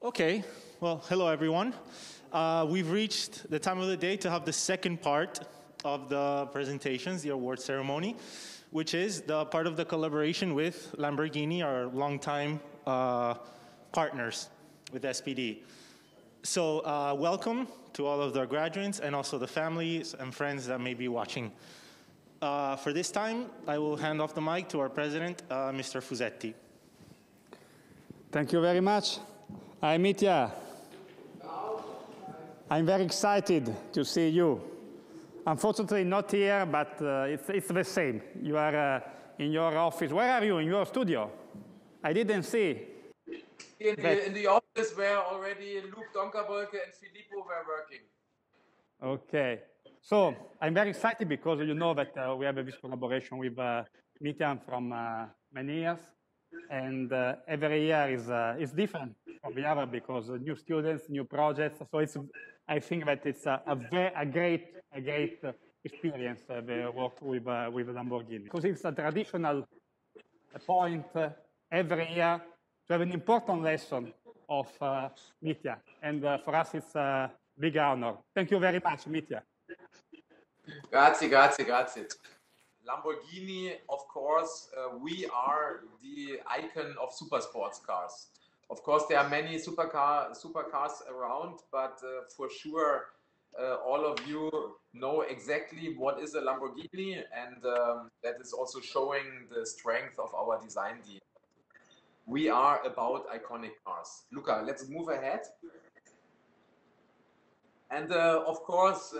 Okay, well, hello everyone. We've reached the time of the day to have the second part of the presentations, the award ceremony, which is the part of the collaboration with Lamborghini, our longtime partners with SPD. So welcome to all of the graduates and also the families and friends that may be watching. For this time, I will hand off the mic to our president, Mr. Fusetti. Thank you very much. Hi, Mitya. I'm very excited to see you. Unfortunately, not here, but it's the same. You are in your office. Where are you? In your studio? I didn't see. In the office where already Luke Donkerbolke and Filippo were working. Okay. So I'm very excited because you know that we have this collaboration with Mitya from many years. And every year is different from the other because new students, new projects. So I think that it's a great experience, the work with Lamborghini. Because it's a traditional point every year to have an important lesson of Mitya. And for us, it's a big honor. Thank you very much, Mitya. Grazie, grazie, grazie. Lamborghini, of course, we are the icon of super sports cars. Of course, there are many supercars around, but for sure, all of you know exactly what is a Lamborghini, and that is also showing the strength of our design team. We are about iconic cars. Luca, let's move ahead. And of course,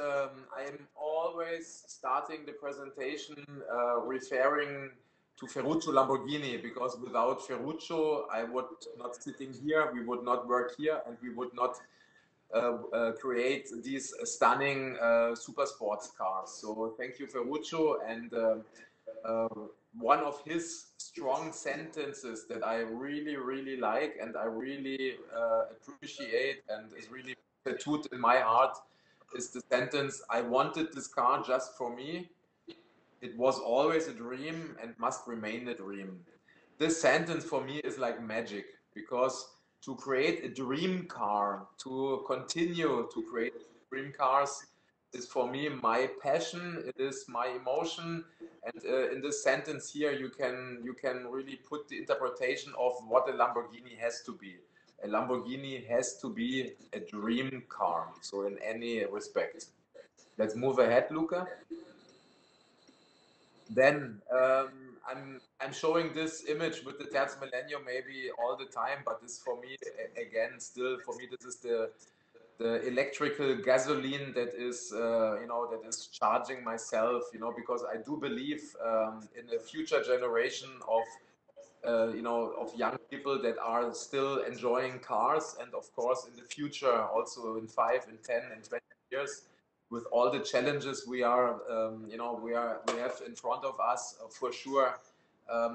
I'm always starting the presentation referring to Ferruccio Lamborghini, because without Ferruccio, I would not sitting here, we would not work here, and we would not create these stunning super sports cars. So thank you, Ferruccio. And one of his strong sentences that I really, really like and I really appreciate and is really tattooed in my heart is the sentence, "I wanted this car just for me. It was always a dream and must remain a dream." This sentence for me is like magic, because to create a dream car, to continue to create dream cars, is for me my passion. It is my emotion, and in this sentence here, you can really put the interpretation of what a Lamborghini has to be. A Lamborghini has to be a dream car, so in any respect. Let's move ahead, Luca. Then I'm showing this image with the Terz Millennium maybe all the time, but this for me, again, still for me, this is the electrical gasoline that is that is charging myself, because I do believe in a future generation of of young people that are still enjoying cars, and of course in the future also in 5 and 10 and 20 years, with all the challenges we have in front of us, for sure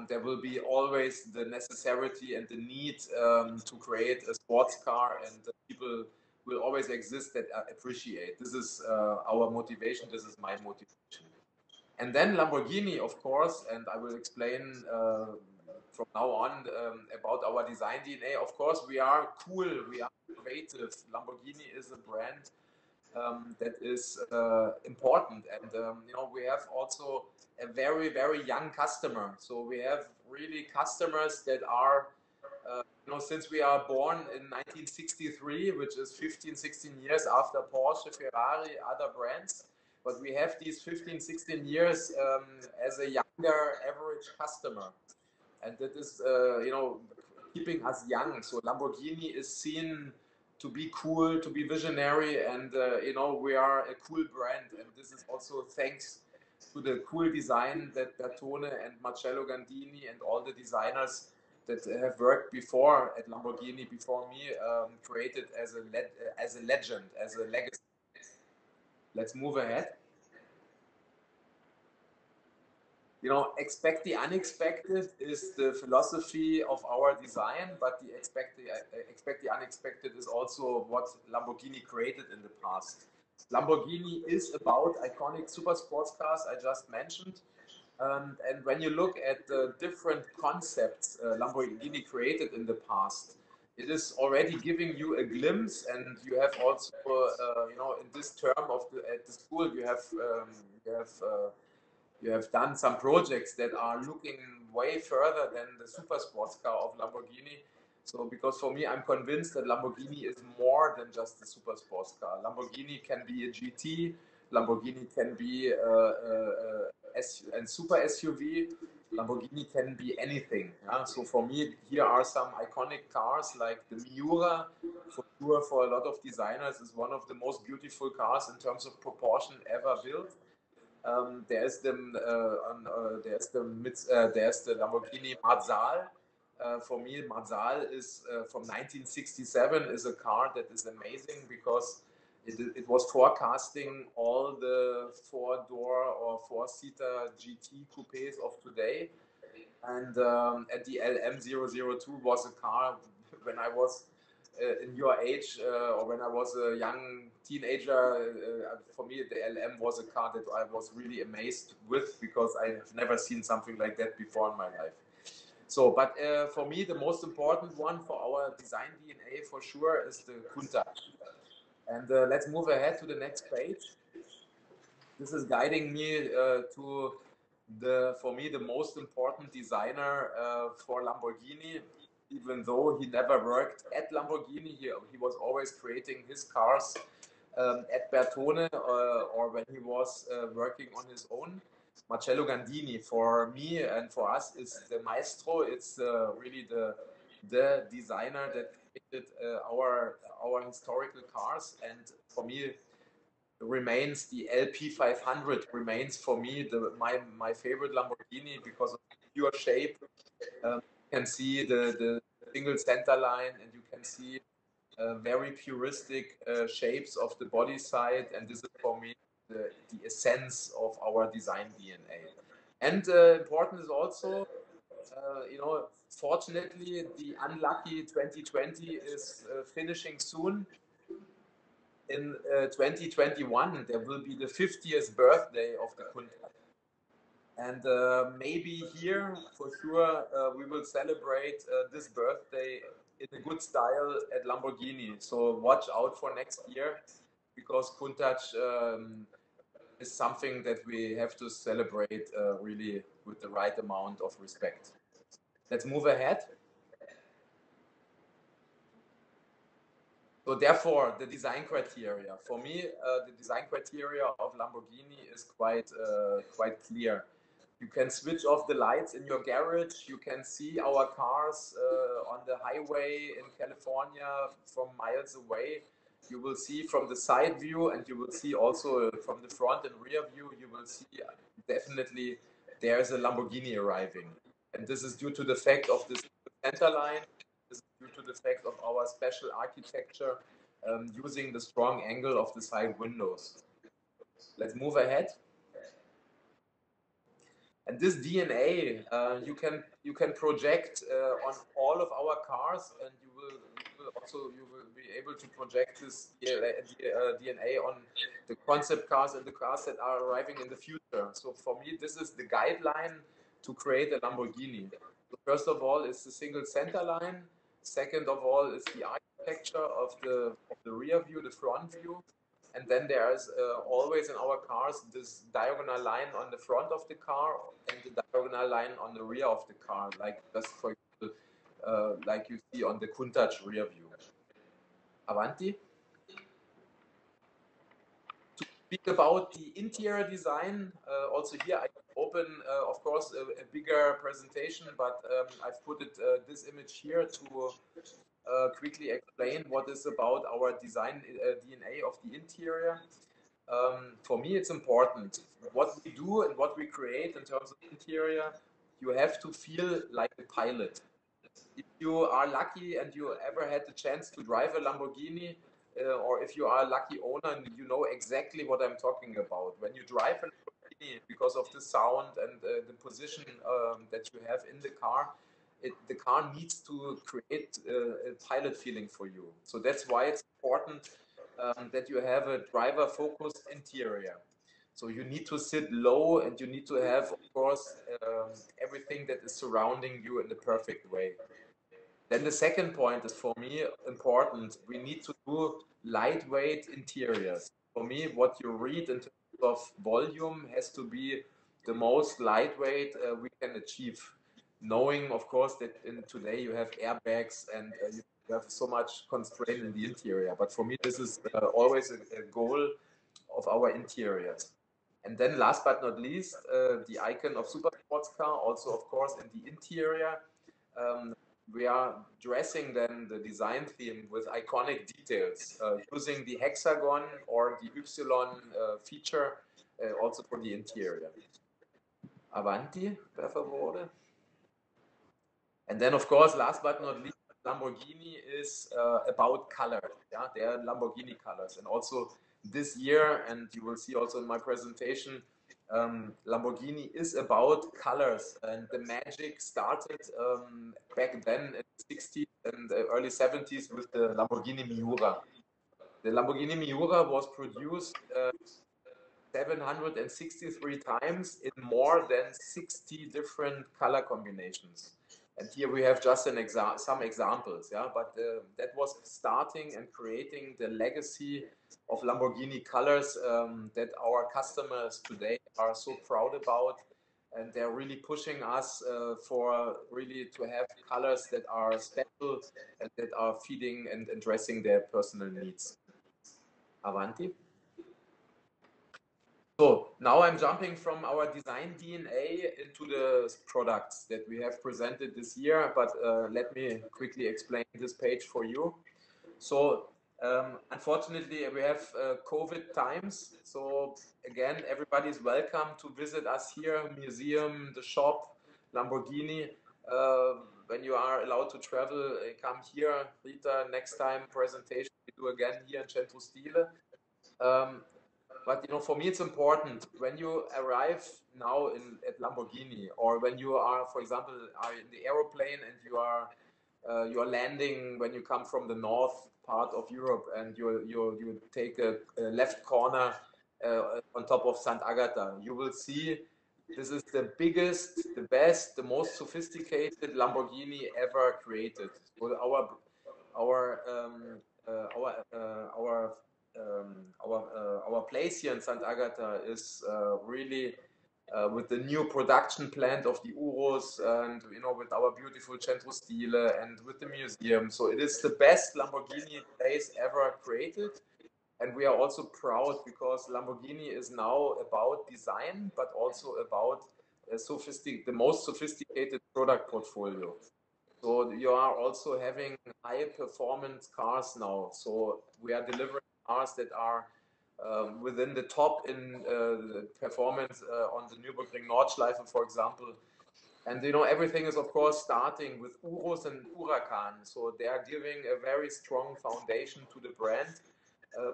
there will be always the necessity and the need to create a sports car, and people will always exist that appreciate. This is our motivation. This is my motivation. And then Lamborghini, of course, and I will explain from now on about our design DNA. Of course, we are cool, we are creative. Lamborghini is a brand that is important, and we have also a very, very young customer. So we have really customers that are since we are born in 1963, which is 16 years after Porsche, Ferrari, other brands, but we have these 16 years as a younger average customer. And that is, keeping us young. So Lamborghini is seen to be cool, to be visionary, and we are a cool brand. And this is also thanks to the cool design that Bertone and Marcello Gandini and all the designers that have worked before at Lamborghini before me created as a legend, as a legacy. Let's move ahead. Expect the unexpected is the philosophy of our design, but the expect the unexpected is also what Lamborghini created in the past. Lamborghini is about iconic super sports cars I just mentioned. And when you look at the different concepts Lamborghini created in the past, it is already giving you a glimpse, and you have also, you know, in this term of at the school, you have done some projects that are looking way further than the super sports car of Lamborghini. So, because for me, I'm convinced that Lamborghini is more than just a super sports car. Lamborghini can be a GT, Lamborghini can be a super SUV, Lamborghini can be anything. Yeah? So for me, here are some iconic cars like the Miura. For sure, for a lot of designers, is one of the most beautiful cars in terms of proportion ever built. There's the Lamborghini Marzal. For me, Marzal is from 1967, is a car that is amazing because it was forecasting all the four-door or four-seater GT coupes of today. And the LM002 was a car when I was in your age, or when I was a young teenager. For me, the LM was a car that I was really amazed with, because I have never seen something like that before in my life. So, but for me, the most important one for our design DNA for sure is the Countach. And let's move ahead to the next page. This is guiding me to for me, the most important designer for Lamborghini. Even though he never worked at Lamborghini, he was always creating his cars at Bertone, or when he was working on his own. Marcello Gandini, for me and for us, is the maestro. It's really the designer that created our historical cars. And for me, remains the LP 500 remains for me my favorite Lamborghini, because of the pure shape. You can see the single center line, and you can see very puristic shapes of the body side, and this is for me the essence of our design DNA. And important is also, you know, fortunately, the unlucky 2020 is finishing soon. In 2021, there will be the 50th birthday of the Countach. And maybe here, for sure, we will celebrate this birthday in a good style at Lamborghini. So watch out for next year, because Countach is something that we have to celebrate really with the right amount of respect. Let's move ahead. So therefore, the design criteria. For me, the design criteria of Lamborghini is quite clear. You can switch off the lights in your garage. You can see our cars on the highway in California from miles away. You will see from the side view, and you will see also from the front and rear view, you will see definitely there's a Lamborghini arriving. And this is due to the fact of this center line. This is due to the fact of our special architecture using the strong angle of the side windows. Let's move ahead. And this DNA you can project on all of our cars, and you will be able to project this DNA on the concept cars and the cars that are arriving in the future. So for me, this is the guideline to create a Lamborghini. So first of all, it's the single center line. Second of all, is the architecture of the rear view, the front view. And then there's always in our cars this diagonal line on the front of the car and the diagonal line on the rear of the car, like just for example, like you see on the Countach rear view. Avanti. To speak about the interior design, also here I open, of course, a bigger presentation, but I've put this image here to quickly explain what is about our design DNA of the interior. For me, it's important. What we do and what we create in terms of interior, you have to feel like a pilot. If you are lucky and you ever had the chance to drive a Lamborghini, or if you are a lucky owner, you know exactly what I'm talking about. When you drive a Lamborghini, because of the sound and the position that you have in the car, the car needs to create a pilot feeling for you. So that's why it's important that you have a driver-focused interior. So you need to sit low, and you need to have, of course, everything that is surrounding you in the perfect way. Then the second point is for me important. We need to do lightweight interiors. For me, what you read in terms of volume has to be the most lightweight we can achieve. Knowing, of course, that in today you have airbags and you have so much constraint in the interior. But for me, this is always a goal of our interiors. And then last but not least, the icon of super sports car, also of course in the interior. We are dressing then the design theme with iconic details, using the hexagon or the Y feature also for the interior. Avanti, per favore. And then, of course, last but not least, Lamborghini is about color. Yeah, they are Lamborghini colors. And also this year, and you will see also in my presentation, Lamborghini is about colors. And the magic started back then in the 60s and the early 70s with the Lamborghini Miura. The Lamborghini Miura was produced 763 times in more than 60 different color combinations. And here we have just some examples, yeah. But that was starting and creating the legacy of Lamborghini colors that our customers today are so proud about, and they're really pushing us for really to have colors that are special and that are feeding and addressing their personal needs. Avanti. So now I'm jumping from our design DNA into the products that we have presented this year, but let me quickly explain this page for you. So unfortunately, we have COVID times. So again, everybody's welcome to visit us here, museum, the shop, Lamborghini. When you are allowed to travel, come here. Rita, next time presentation we do again here in Centro Stile. But you know, for me, it's important when you arrive now at Lamborghini, or when you are, for example, are in the aeroplane and you are landing when you come from the north part of Europe, and you take a left corner on top of Sant'Agata. You will see this is the biggest, the best, the most sophisticated Lamborghini ever created. So our place here in Sant'Agata is really with the new production plant of the Urus, and you know, with our beautiful Centro Stile and with the museum. So it is the best Lamborghini place ever created, and we are also proud because Lamborghini is now about design, but also about the most sophisticated product portfolio. So you are also having high performance cars now. So we are delivering cars that are within the top in the performance on the Nürburgring Nordschleife, for example. And you know, everything is of course starting with Urus and Huracan. So they are giving a very strong foundation to the brand.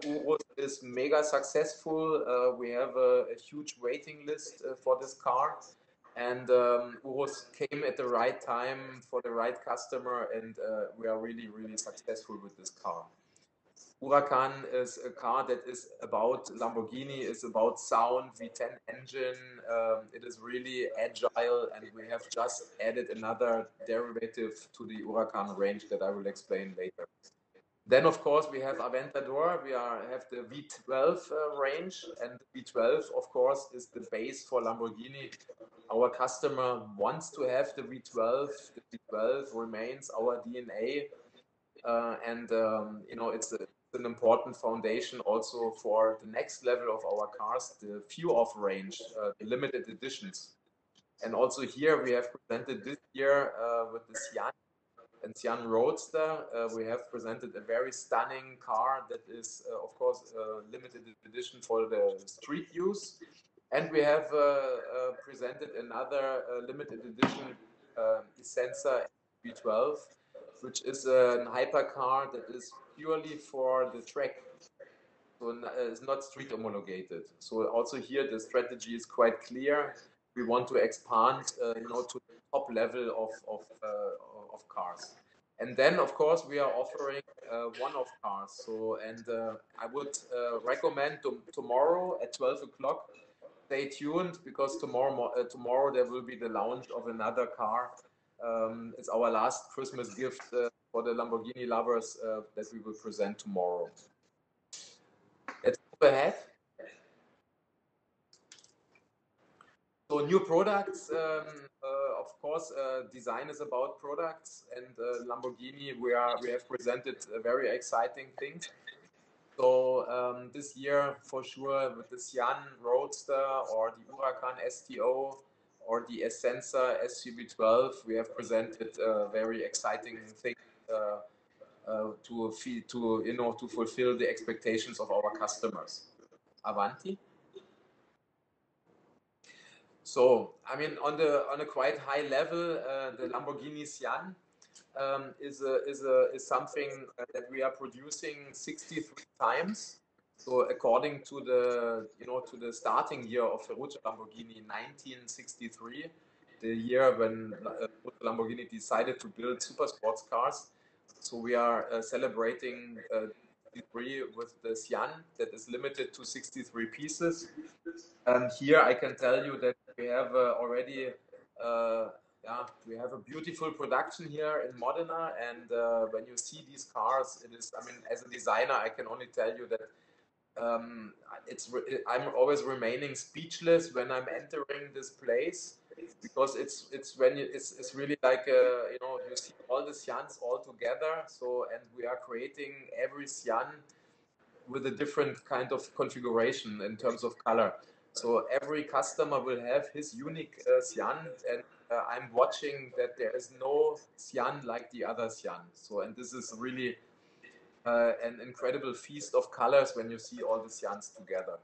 Urus is mega successful. We have a huge waiting list for this car. And Urus came at the right time for the right customer, and we are really, really successful with this car. Huracan is a car that is about Lamborghini, is about sound, V10 engine. It is really agile, and we have just added another derivative to the Huracan range that I will explain later. Then, of course, we have Aventador. We have the V12 range, and the V12, of course, is the base for Lamborghini. Our customer wants to have the V12. The V12 remains our DNA, and you know, it's an important foundation also for the next level of our cars, the few-off range, the limited editions. And also here we have presented this year with the Sian and Sian Roadster, we have presented a very stunning car that is, of course, a limited edition for the street use. And we have presented another limited edition Essenza V12, which is a hypercar that is purely for the track. So it's not street homologated. So also here the strategy is quite clear. We want to expand, you know, to the top level of cars. And then, of course, we are offering one-off cars. So, and I would recommend tomorrow at 12 o'clock. Stay tuned, because tomorrow there will be the launch of another car It's our last Christmas gift for the Lamborghini lovers that we will present tomorrow. Let's move ahead. So new products, of course, design is about products, and Lamborghini, we have presented very exciting things. So this year, for sure, with the Sian Roadster or the Huracan STO or the Essenza SUV12, we have presented very exciting things to fulfill the expectations of our customers. Avanti. So, I mean, on a quite high level, the Lamborghini Sian is something that we are producing 63 times. So, according to the starting year of Ferruccio Lamborghini, 1963, the year when Ferruccio Lamborghini decided to build super sports cars. So we are celebrating 63 with the Sian that is limited to 63 pieces. Here I can tell you that we have already, we have a beautiful production here in Modena, and when you see these cars, it is, I mean, as a designer, I can only tell you that I'm always remaining speechless when I'm entering this place, because it's really like you see all the Sians all together. So, and we are creating every Sian with a different kind of configuration in terms of color. So every customer will have his unique Sian, and I'm watching that there is no Sian like the other Sian. So, and this is really an incredible feast of colors when you see all the Sians together.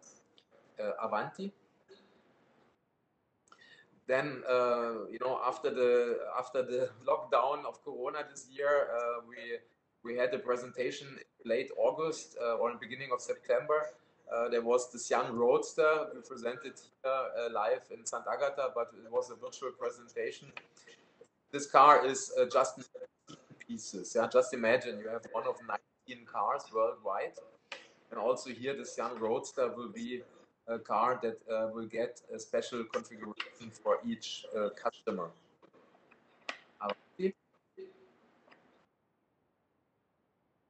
Avanti. Then after the lockdown of Corona this year, we had a presentation in late August or in the beginning of September. There was the Sian Roadster. We presented here live in Sant'Agata, but it was a virtual presentation. This car is just 19 pieces. Yeah, just imagine you have one of 19 cars worldwide, and also here the Sian Roadster will be a car that will get a special configuration for each customer.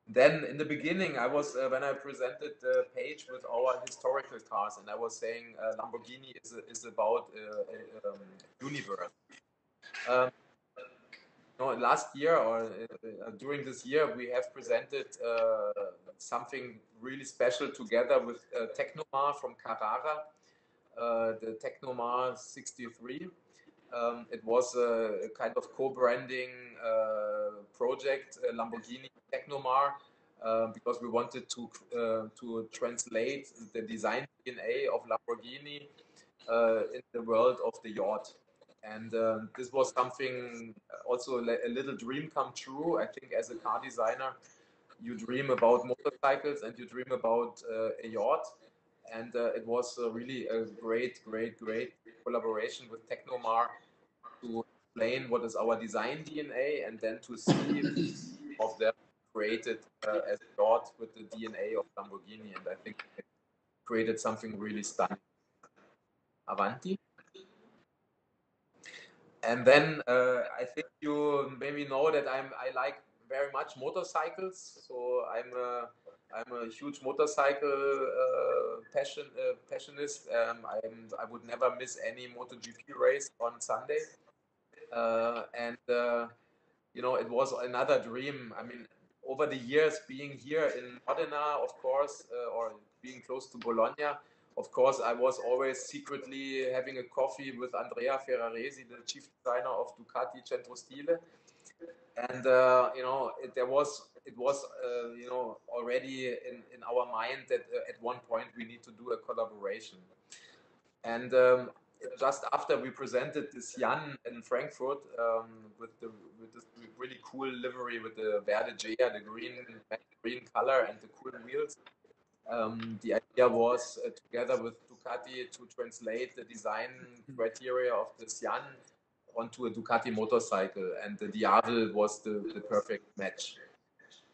Then in the beginning, I was when I presented the page with our historical cars, and I was saying Lamborghini is about universe. Last year or during this year, we have presented something really special together with Technomar from Carrara, the Technomar 63. It was a kind of co-branding project, Lamborghini Technomar, because we wanted to translate the design DNA of Lamborghini in the world of the yacht. And this was something also a little dream come true. I think as a car designer, you dream about motorcycles and you dream about a yacht. And it was really a great collaboration with Technomar to explain what is our design DNA, and then to see of them created as a yacht with the DNA of Lamborghini. And I think it created something really stunning. Avanti. And then I think you maybe know that I like very much motorcycles. So I'm a huge motorcycle passionist. I would never miss any MotoGP race on Sunday. It was another dream. I mean, over the years, being here in Modena, of course, or being close to Bologna, of course, I was always secretly having a coffee with Andrea Ferraresi, the chief designer of Ducati Centro Stile. And it was already in our mind that at one point we need to do a collaboration. And just after we presented this Sian in Frankfurt with this really cool livery with the Verde Gea, the green color and the cool wheels, the idea was together with Ducati to translate the design criteria of the Sian onto a Ducati motorcycle, and the Diavel was the perfect match.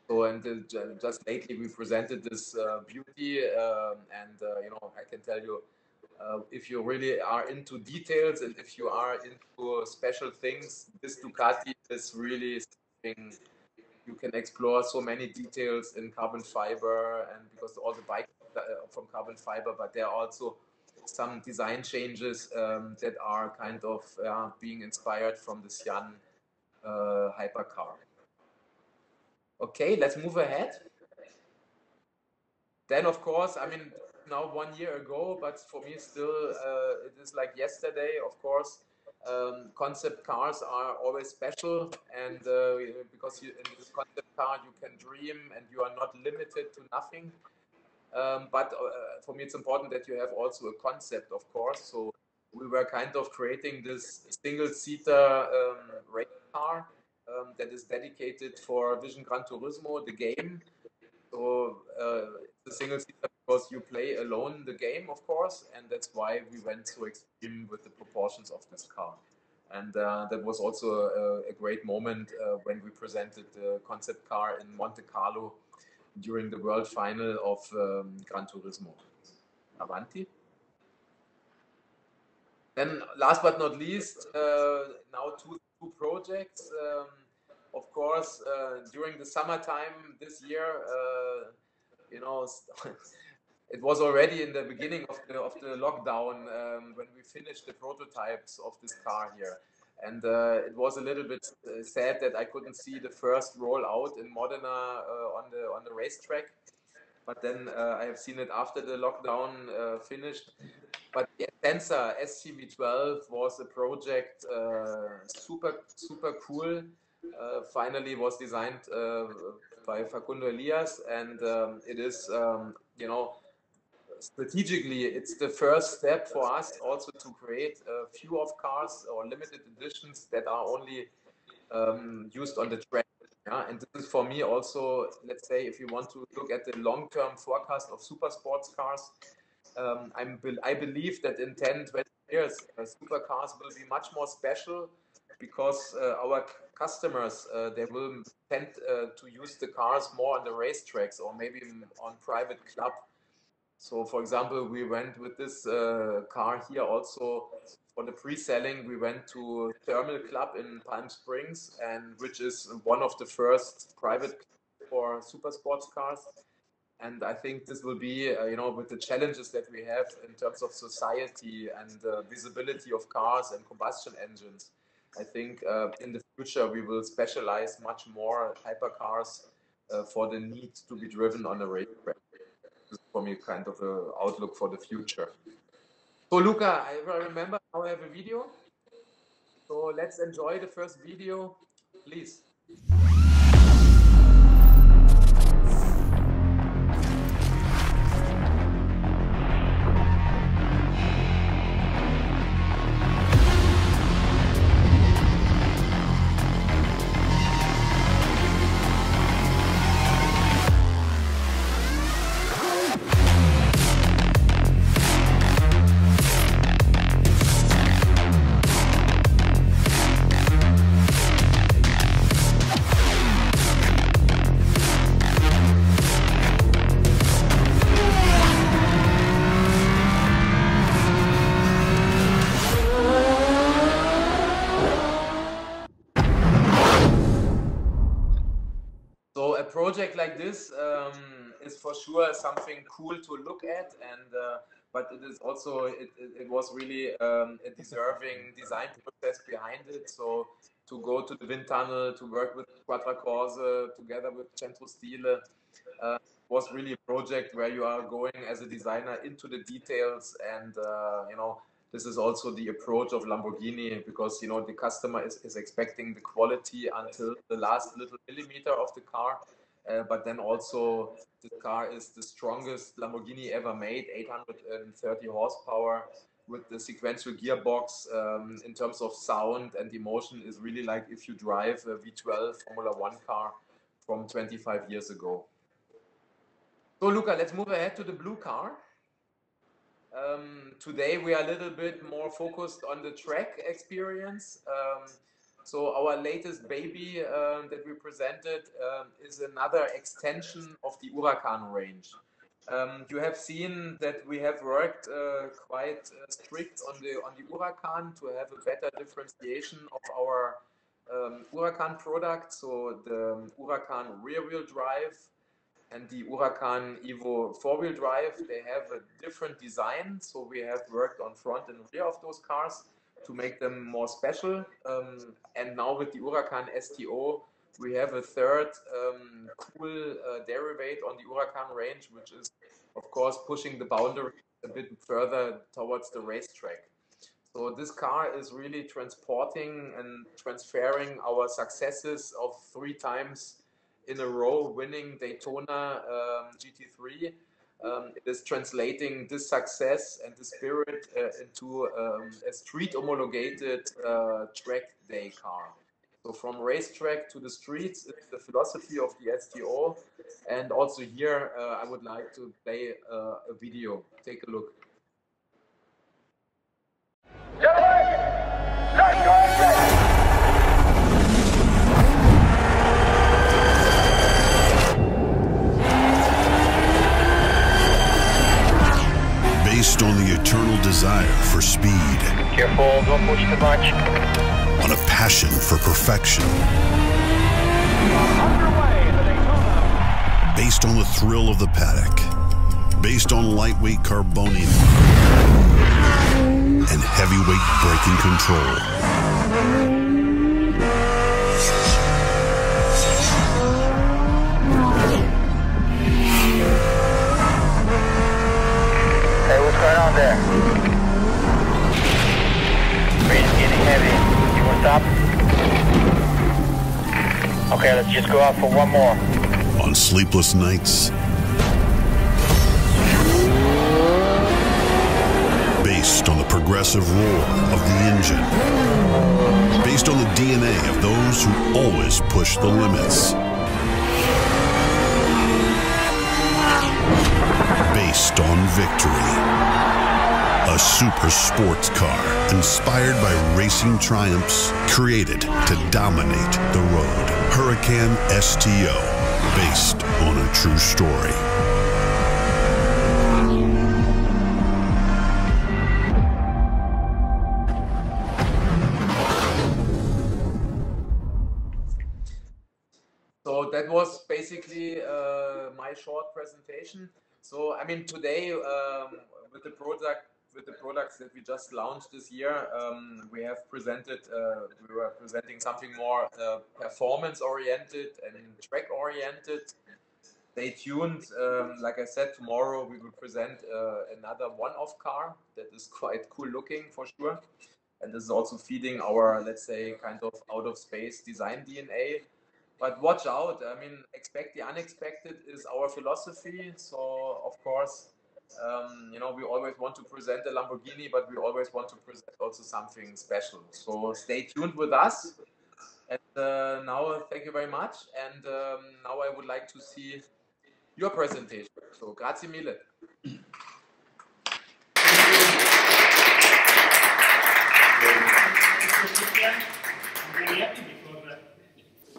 So, and just lately we presented this beauty, and I can tell you, if you really are into details and if you are into special things, this Ducati is really something you can explore. So many details in carbon fiber, and because all the bikes from carbon fiber, but there are also some design changes that are kind of being inspired from the Sian hypercar. Okay, let's move ahead. Then, of course, I mean, now 1 year ago, but for me still, it is like yesterday. Of course, concept cars are always special, and because in this concept car you can dream and you are not limited to nothing. But for me, it's important that you have also a concept, of course. So we were kind of creating this single-seater race car that is dedicated for Vision Gran Turismo, the game. So it's a single seater because you play alone the game, of course, and that's why we went so extreme with the proportions of this car. And that was also a great moment when we presented the concept car in Monte Carlo during the world final of Gran Turismo. Avanti. Then last but not least, now two projects. Of course, during the summertime this year, you know, it was already in the beginning of the lockdown when we finished the prototypes of this car here. And it was a little bit sad that I couldn't see the first rollout in Modena on the racetrack. But then I have seen it after the lockdown finished. But the Essenza SCV12 was a project super cool. Finally was designed by Facundo Elias, and it is you know, strategically it's the first step for us also to create a few of cars or limited editions that are only used on the track. Yeah, and this is for me also, let's say, if you want to look at the long-term forecast of super sports cars, I believe that in 10, 20 years, supercars will be much more special because our customers, they will tend to use the cars more on the racetracks or maybe on private club. So, for example, we went with this car here also for the pre-selling. We went to Thermal Club in Palm Springs, and which is one of the first private clubs for super sports cars. And I think this will be, you know, with the challenges that we have in terms of society and visibility of cars and combustion engines, I think in the future we will specialize much more hypercars for the need to be driven on a racetrack. This is for me kind of an outlook for the future. So Luca, I remember now I have a video. So let's enjoy the first video, please. So a project like this is for sure something cool to look at, and but it is also it was really a deserving design process behind it. So to go to the wind tunnel, to work with Quattracorse together with Centro Stile, was really a project where you are going as a designer into the details, and you know, this is also the approach of Lamborghini, because you know the customer is expecting the quality until the last little millimeter of the car, but then also the car is the strongest Lamborghini ever made, 830 horsepower with the sequential gearbox. In terms of sound and emotion, is really like if you drive a V12 Formula One car from 25 years ago. So Luca, let's move ahead to the blue car. Today we are a little bit more focused on the track experience. So our latest baby that we presented is another extension of the Huracan range. You have seen that we have worked quite strict on the Huracan to have a better differentiation of our Huracan product. So the Huracan rear-wheel drive and the Huracan Evo four-wheel drive, they have a different design. So we have worked on front and rear of those cars to make them more special. And now with the Huracan STO, we have a third cool derivative on the Huracan range, which is, of course, pushing the boundary a bit further towards the racetrack. So this car is really transporting and transferring our successes of 3 times in a row winning Daytona GT3. It is translating this success and the spirit into a street homologated track day car. So from racetrack to the streets is the philosophy of the STO. And also here, I would like to play a video. Take a look. Based on the eternal desire for speed. Careful, don't push too much. On a passion for perfection. Underway, the Daytona. Based on the thrill of the paddock. Based on lightweight carbonium. And heavyweight braking control. Hey, what's going on there? Brain's getting heavy. You want to stop? Okay, let's just go out for one more. On sleepless nights. Based on the progressive roar of the engine. Based on the DNA of those who always push the limits. Based on victory. A super sports car inspired by racing triumphs, created to dominate the road. Huracan STO, based on a true story. So that was basically my short presentation. So I mean, today with the products that we just launched this year, we have presented. We were presenting something more performance-oriented and track-oriented. Stay tuned. Like I said, tomorrow we will present another one-off car that is quite cool looking for sure, and this is also feeding our, let's say, kind of out-of-space design DNA. But watch out, I mean, expect the unexpected is our philosophy. So, of course, you know, we always want to present a Lamborghini, but we always want to present also something special. So stay tuned with us. And now, thank you very much. And now I would like to see your presentation. So, grazie mille.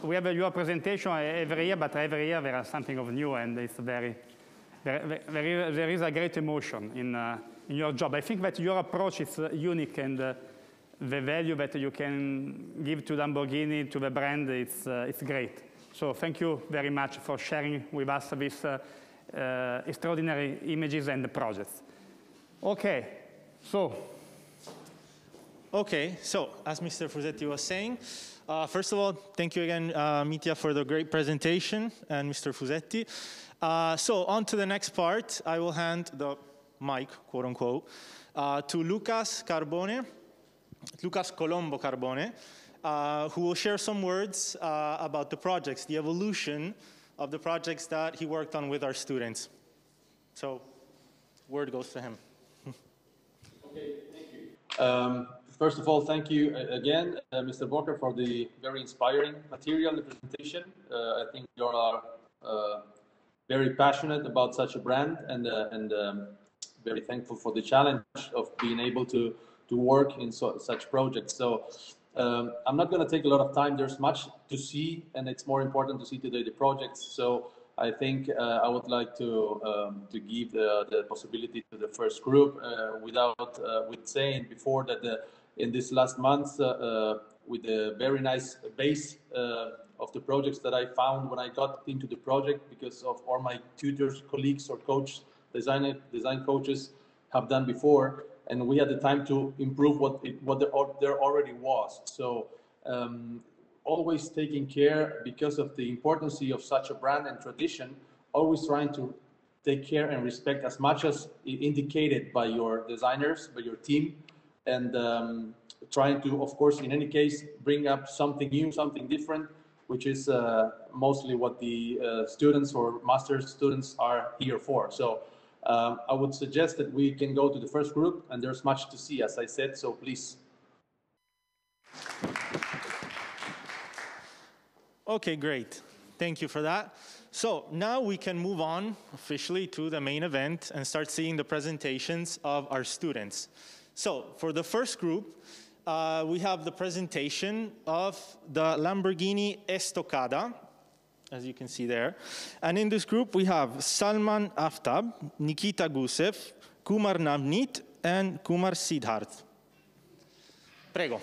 We have your presentation every year, but every year there is something of new, and it's there is a great emotion in your job. I think that your approach is unique, and the value that you can give to Lamborghini, to the brand, it's great. So thank you very much for sharing with us these extraordinary images and the projects. Okay, so as Mr. Fusetti was saying, first of all, thank you again, Mitja, for the great presentation, and Mr. Fusetti. So on to the next part, I will hand the mic, quote unquote, to Lucas Colombo Carbone, who will share some words about the projects, the evolution of the projects that he worked on with our students. So, word goes to him. Okay, thank you. First of all, thank you again, Mr. Walker, for the very inspiring material and presentation. I think you are very passionate about such a brand, and very thankful for the challenge of being able to work in such projects. So I'm not going to take a lot of time. There's much to see, and it's more important to see today the projects. So I think I would like to give the possibility to the first group with saying before that in this last month with the very nice base of the projects that I found when I got into the project because of all my tutors, colleagues, or design coaches have done before, and we had the time to improve what there already was. So. Always taking care, because of the importance of such a brand and tradition, always trying to take care and respect as much as indicated by your designers, by your team, and trying to, of course, in any case, bring up something new, something different, which is mostly what the students or master's students are here for. So I would suggest that we can go to the first group, and there's much to see, as I said, so please. Okay, great. Thank you for that. So now we can move on officially to the main event and start seeing the presentations of our students. So for the first group, we have the presentation of the Lamborghini Estocada, as you can see there. And in this group, we have Salman Aftab, Nikita Gusev, Kumar Navneet, and Kumar Siddharth. Prego.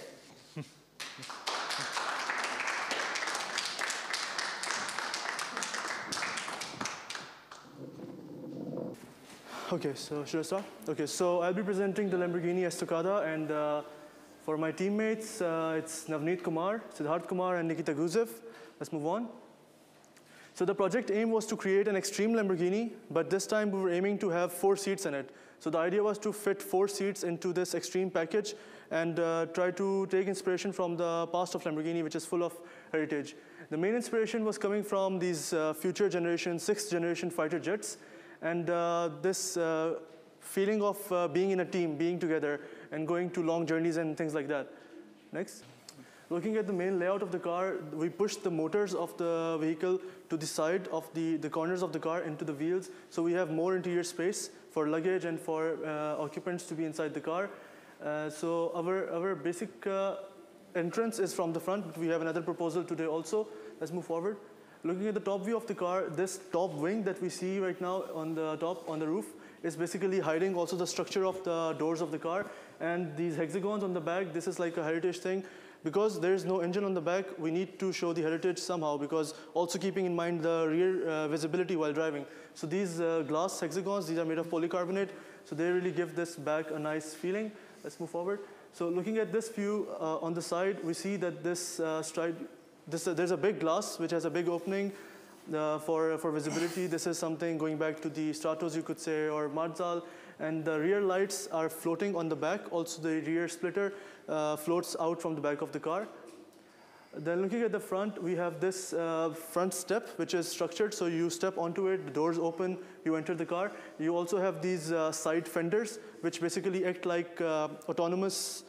Okay, so should I start? Okay, so I'll be presenting the Lamborghini Estocada, and for my teammates, it's Navneet Kumar, Siddharth Kumar, and Nikita Gusev. Let's move on. So the project aim was to create an extreme Lamborghini, but this time we were aiming to have 4 seats in it. So the idea was to fit 4 seats into this extreme package and try to take inspiration from the past of Lamborghini, which is full of heritage. The main inspiration was coming from these future generation, 6th generation fighter jets. And this feeling of being in a team, being together, and going to long journeys and things like that. Next. Looking at the main layout of the car, we pushed the motors of the vehicle to the side of the corners of the car into the wheels, so we have more interior space for luggage and for occupants to be inside the car. So our basic entrance is from the front, but we have another proposal today also. Let's move forward. Looking at the top view of the car, this top wing that we see right now on the top, on the roof, is basically hiding also the structure of the doors of the car. And these hexagons on the back, this is like a heritage thing. Because there is no engine on the back, we need to show the heritage somehow, because also keeping in mind the rear visibility while driving. So these glass hexagons, these are made of polycarbonate, so they really give this back a nice feeling. Let's move forward. So looking at this view on the side, we see that this there's a big glass which has a big opening for visibility. This is something going back to the Stratos, you could say, or Marzal. And the rear lights are floating on the back. Also, the rear splitter floats out from the back of the car. Then looking at the front, we have this front step, which is structured. So you step onto it, the doors open, you enter the car. You also have these side fenders, which basically act like autonomous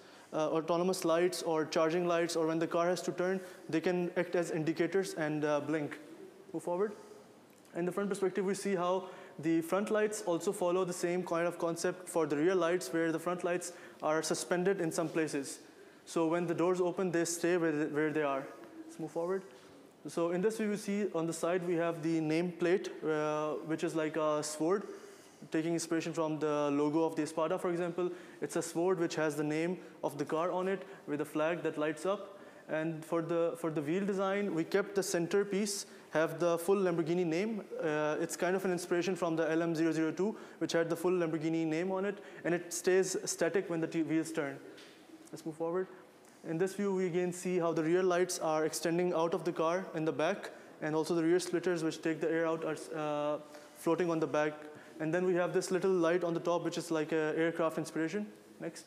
lights or charging lights, or when the car has to turn, they can act as indicators and blink. Move forward. In the front perspective, we see how the front lights also follow the same kind of concept for the rear lights, where the front lights are suspended in some places. So when the doors open, they stay where they are. Let's move forward. So in this view, you see on the side, we have the name plate, which is like a sword, taking inspiration from the logo of the Espada, for example. It's a sword which has the name of the car on it with a flag that lights up. And for the wheel design, we kept the center piece have the full Lamborghini name. It's kind of an inspiration from the LM002, which had the full Lamborghini name on it, and it stays static when the wheels turn. Let's move forward. In this view, we again see how the rear lights are extending out of the car in the back, and also the rear splitters, which take the air out, are floating on the back. And then we have this little light on the top, which is like an aircraft inspiration. Next.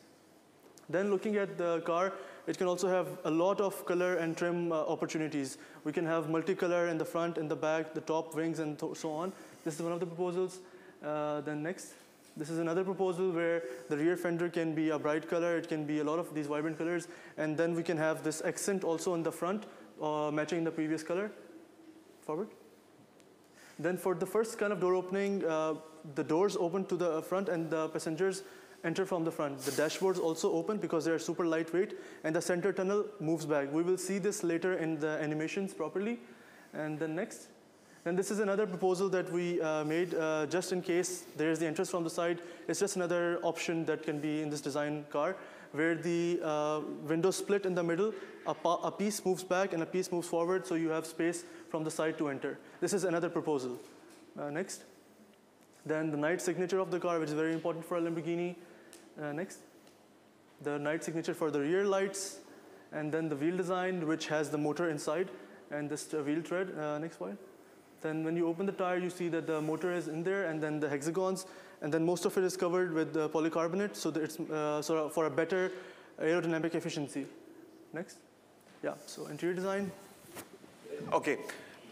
Then looking at the car, it can also have a lot of color and trim opportunities. We can have multicolor in the front, in the back, the top wings, and so on. This is one of the proposals. Then next. This is another proposal where the rear fender can be a bright color. It can be a lot of these vibrant colors. And then we can have this accent also in the front, matching the previous color. Forward. Then for the first kind of door opening, the doors open to the front and the passengers enter from the front. The dashboards also open because they are super lightweight, and the center tunnel moves back. We will see this later in the animations properly. And then next. Then this is another proposal that we made just in case there is the interest from the side. It's just another option that can be in this design car, where the windows split in the middle, a piece moves back and a piece moves forward, so you have space from the side to enter. This is another proposal. Next. Then the night signature of the car, which is very important for a Lamborghini. Next. The night signature for the rear lights, and then the wheel design, which has the motor inside, and this wheel tread. Next slide. Then when you open the tire, you see that the motor is in there, and then the hexagons, and then most of it is covered with polycarbonate, so that it's for a better aerodynamic efficiency. Next. Yeah, so interior design. Okay,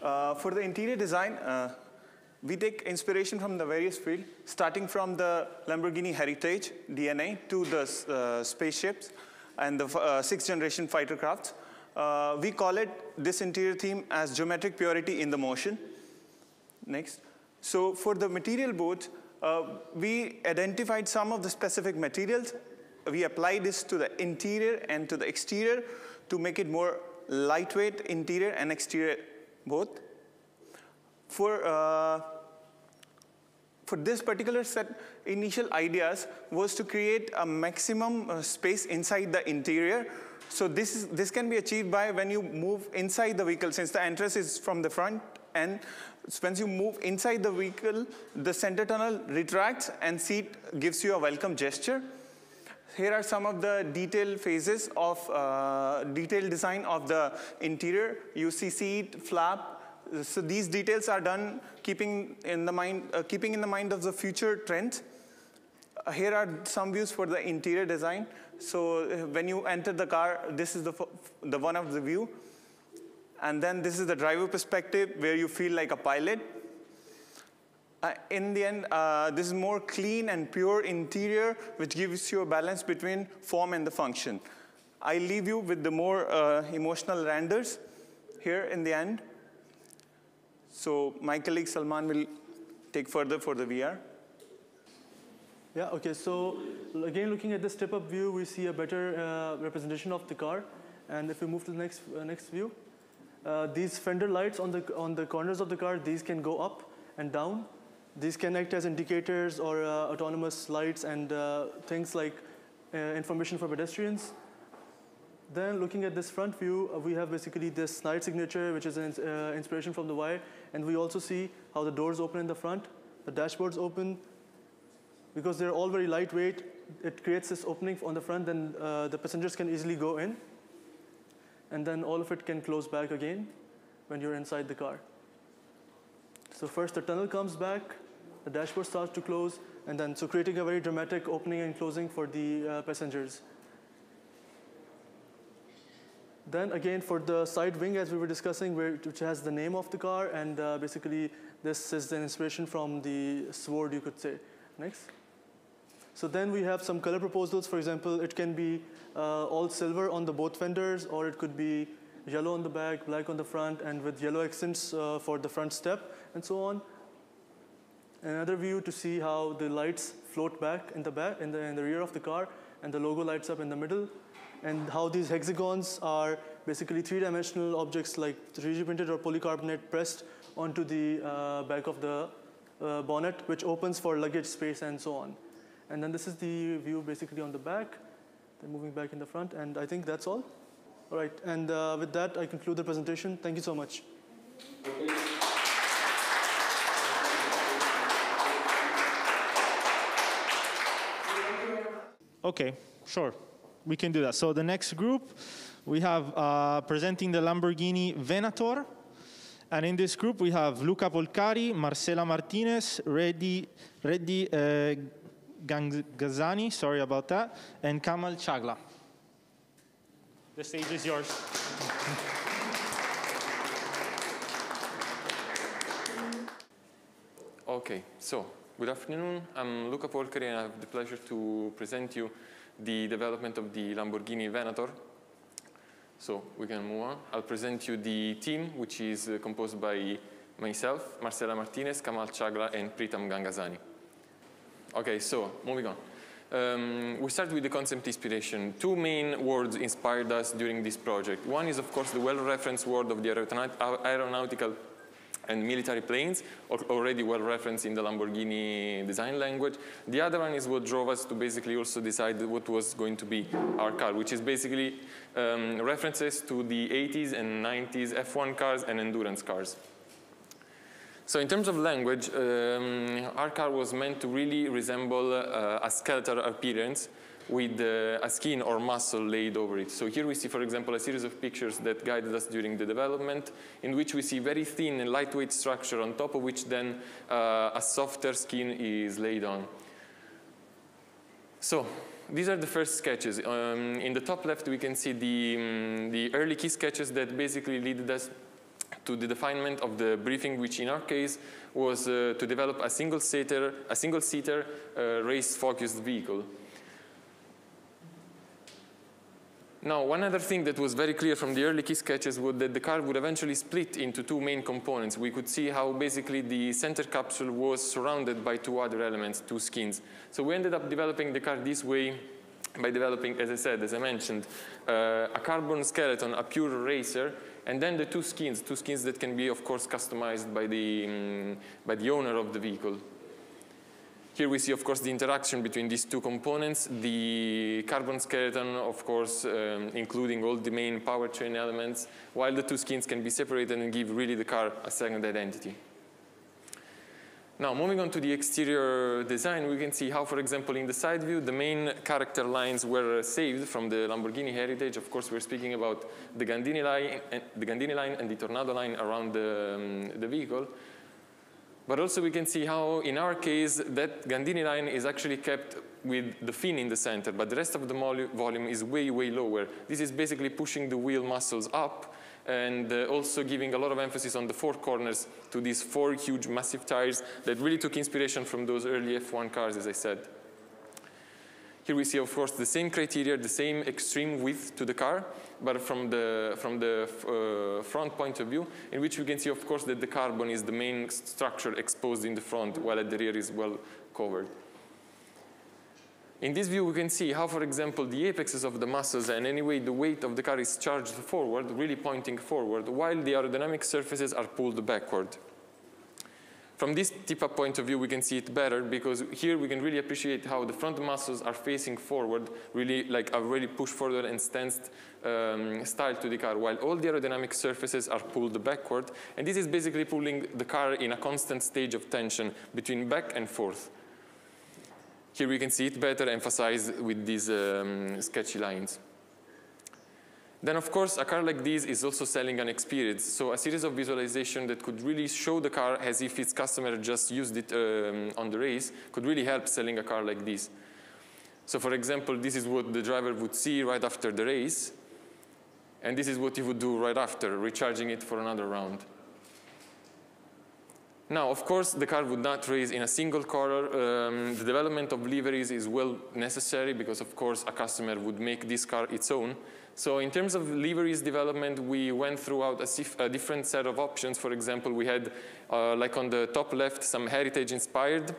for the interior design, we take inspiration from the various fields, starting from the Lamborghini heritage, DNA, to the spaceships and the 6th generation fighter crafts. We call it, this interior theme, as geometric purity in the motion. Next. So for the material boards, we identified some of the specific materials. We apply this to the interior and to the exterior to make it more lightweight interior and exterior both. For this particular set, initial ideas was to create a maximum space inside the interior. So this can be achieved by when you move inside the vehicle, since the entrance is from the front, and once you move inside the vehicle, the center tunnel retracts and seat gives you a welcome gesture. Here are some of the detailed phases of detailed design of the interior. You see seat, flap. So these details are done keeping in the mind of the future trends. Here are some views for the interior design. So when you enter the car, this is the one of the view. And then this is the driver perspective, where you feel like a pilot. In the end, this is more clean and pure interior, which gives you a balance between form and the function. I leave you with the more emotional renders here in the end. So my colleague Salman will take further for the VR. Yeah, okay, so again, looking at this step-up view, we see a better representation of the car. And if we move to the next view, these fender lights on the corners of the car, these can go up and down. These can act as indicators or autonomous lights and things like information for pedestrians. Then looking at this front view, we have basically this night signature, which is an inspiration from the Y. And we also see how the doors open in the front, the dashboards open. Because they're all very lightweight, it creates this opening on the front, then the passengers can easily go in. And then all of it can close back again when you're inside the car. So first the tunnel comes back, the dashboard starts to close, and then so creating a very dramatic opening and closing for the passengers. Then again, for the side wing, as we were discussing, which has the name of the car, and basically this is the inspiration from the sword, you could say. Next. So then we have some color proposals. For example, it can be all silver on the both fenders, or it could be yellow on the back, black on the front, and with yellow accents for the front step, and so on. Another view to see how the lights float back in the rear of the car, and the logo lights up in the middle, and how these hexagons are basically three-dimensional objects like 3D printed or polycarbonate pressed onto the back of the bonnet, which opens for luggage space and so on. And then this is the view basically on the back, then moving back in the front, and I think that's all. All right, and with that, I conclude the presentation. Thank you so much. Okay, sure. We can do that. So the next group, we have presenting the Lamborghini Venator. And in this group, we have Luca Polcari, Marcela Martinez, Reddy Gangazani, sorry about that, and Kamal Chagla. The stage is yours. Okay, so good afternoon. I'm Luca Polcari, and I have the pleasure to present you the development of the Lamborghini Venator. So we can move on. I'll present you the team, which is composed by myself, Marcela Martinez, Kamal Chagla, and Pritam Gangazani. Okay, so moving on. We start with the concept inspiration. Two main words inspired us during this project. One is, of course, the well-referenced word of the aeronautical and military planes, already well referenced in the Lamborghini design language. The other one is what drove us to basically also decide what was going to be our car, which is basically references to the 80s and 90s F1 cars and endurance cars. So in terms of language, our car was meant to really resemble a skeletal appearance with a skin or muscle laid over it. So here we see, for example, a series of pictures that guided us during the development, in which we see very thin and lightweight structure on top of which then a softer skin is laid on. So these are the first sketches. In the top left, we can see the early key sketches that basically led us to the definement of the briefing, which in our case was to develop a single-seater race-focused vehicle. Now, one other thing that was very clear from the early key sketches was that the car would eventually split into two main components. We could see how basically the center capsule was surrounded by two other elements, two skins. So we ended up developing the car this way by developing, as I mentioned, a carbon skeleton, a pure racer, and then the two skins that can be, of course, customized by the owner of the vehicle. Here we see, of course, the interaction between these two components. The carbon skeleton, of course, including all the main powertrain elements, while the two skins can be separated and give really the car a second identity. Now, moving on to the exterior design, we can see how, for example, in the side view, the main character lines were saved from the Lamborghini heritage. Of course, we're speaking about the Guideline line and the Tornado line around the vehicle. But also we can see how, in our case, that Guideline line is actually kept with the fin in the center, but the rest of the volume is way, way lower. This is basically pushing the wheel muscles up and also giving a lot of emphasis on the four corners to these four huge, massive tires that really took inspiration from those early F1 cars, as I said. Here we see, of course, the same criteria, the same extreme width to the car, but from the front point of view, in which we can see, of course, that the carbon is the main structure exposed in the front, while at the rear is well covered. In this view, we can see how, for example, the apexes of the muscles and anyway the weight of the car is charged forward, really pointing forward, while the aerodynamic surfaces are pulled backward. From this tip-up point of view, we can see it better because here we can really appreciate how the front muscles are facing forward, really like a really push forward and stance style to the car, while all the aerodynamic surfaces are pulled backward. And this is basically pulling the car in a constant stage of tension between back and forth. Here we can see it better emphasized with these sketchy lines. Then, of course, a car like this is also selling an experience. So a series of visualization that could really show the car as if its customer just used it on the race could really help selling a car like this. So, for example, this is what the driver would see right after the race. And this is what he would do right after, recharging it for another round. Now, of course, the car would not race in a single color. The development of liveries is well necessary because, of course, a customer would make this car its own. So in terms of liveries development, we went throughout a different set of options. For example, we had, like on the top left, some heritage-inspired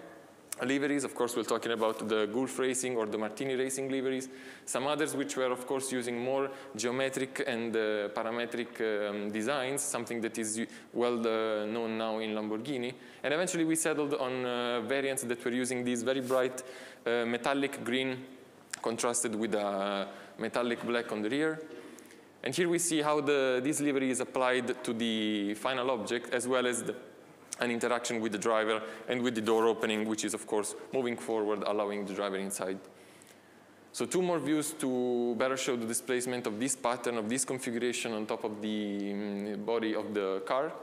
liveries. Of course, we're talking about the Gulf Racing or the Martini Racing liveries. Some others which were, of course, using more geometric and parametric designs, something that is well known now in Lamborghini. And eventually, we settled on variants that were using these very bright metallic green contrasted with a metallic black on the rear. And here we see how this livery is applied to the final object, as well as an interaction with the driver and with the door opening, which is, of course, moving forward, allowing the driver inside. So two more views to better show the displacement of this pattern, of this configuration on top of the body of the car.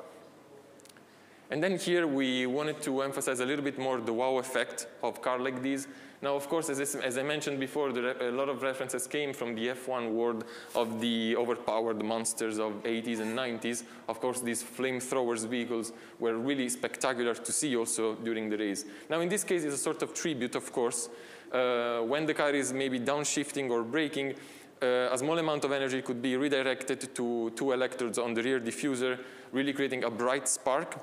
And then here we wanted to emphasize a little bit more the wow effect of a car like this. Now, of course, as I mentioned before, a lot of references came from the F1 world of the overpowered monsters of 80s and 90s. Of course, these flamethrowers vehicles were really spectacular to see also during the race. Now, in this case, it's a sort of tribute, of course. When the car is maybe downshifting or braking, a small amount of energy could be redirected to two electrodes on the rear diffuser, really creating a bright spark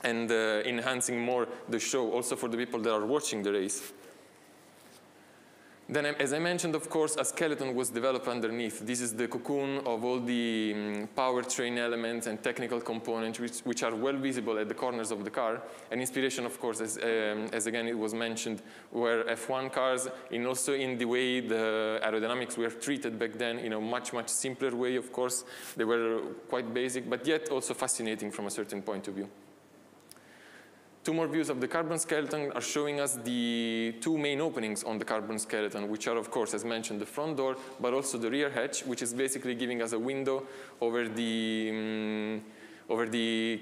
and enhancing more the show, also for the people that are watching the race. Then, as I mentioned, of course, a skeleton was developed underneath. This is the cocoon of all the powertrain elements and technical components which are well visible at the corners of the car. And inspiration, of course, as again it was mentioned, were F1 cars, and also in the way the aerodynamics were treated back then in a much, much simpler way, of course. They were quite basic, but yet also fascinating from a certain point of view. Two more views of the carbon skeleton are showing us the two main openings on the carbon skeleton, which are, of course, as mentioned, the front door, but also the rear hatch, which is basically giving us a window over the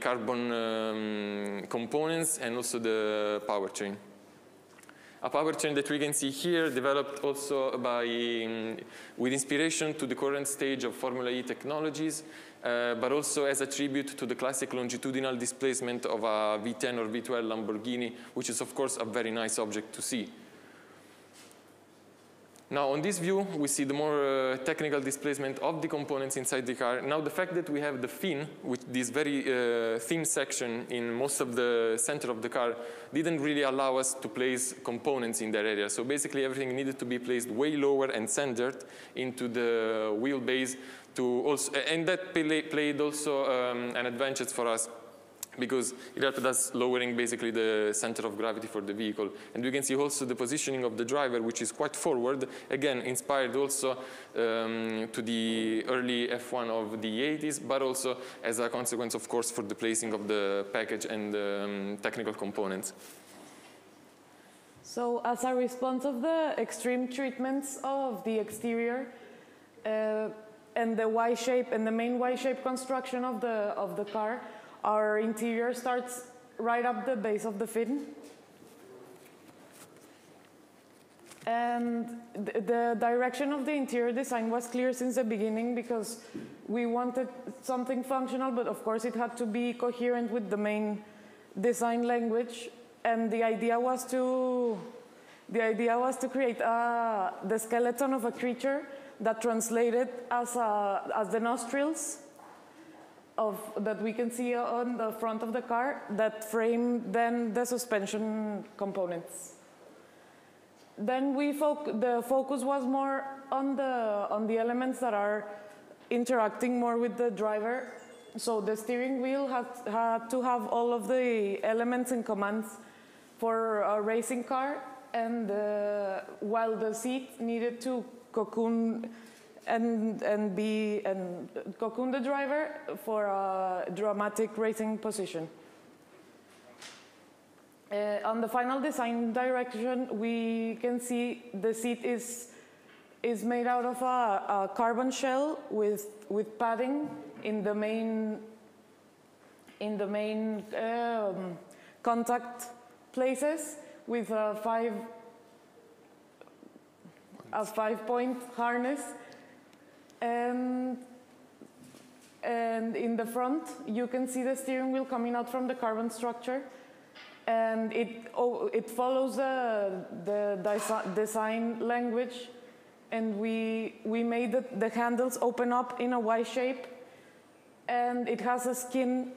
carbon components and also the powertrain. A powertrain that we can see here developed also with inspiration to the current stage of Formula E technologies, but also as a tribute to the classic longitudinal displacement of a V10 or V12 Lamborghini, which is, of course, a very nice object to see. Now, on this view, we see the more technical displacement of the components inside the car. Now, the fact that we have the fin, with this very thin section in most of the center of the car, didn't really allow us to place components in that area. So basically, everything needed to be placed way lower and centered into the wheelbase. And that played also an advantage for us, because it helped us lowering basically the center of gravity for the vehicle. And we can see also the positioning of the driver, which is quite forward, again, inspired also to the early F1 of the 80s, but also as a consequence, of course, for the placing of the package and technical components. So as a response of the extreme treatments of the exterior, and the Y-shape and the main Y-shape construction of the car, our interior starts right up the base of the fin. And the direction of the interior design was clear since the beginning, because we wanted something functional, but of course it had to be coherent with the main design language. And the idea was to create the skeleton of a creature that translated as the nostrils that we can see on the front of the car, that frame then the suspension components. Then the focus was more on the elements that are interacting more with the driver. So the steering wheel had to have all of the elements and commands for a racing car, and while the seat needed to cocoon cocoon the driver for a dramatic racing position. On the final design direction, we can see the seat is made out of a carbon shell with padding in the main contact places, with a 5-point harness. And in the front, you can see the steering wheel coming out from the carbon structure, and it follows the design language. And we made the handles open up in a Y shape, and it has a skin,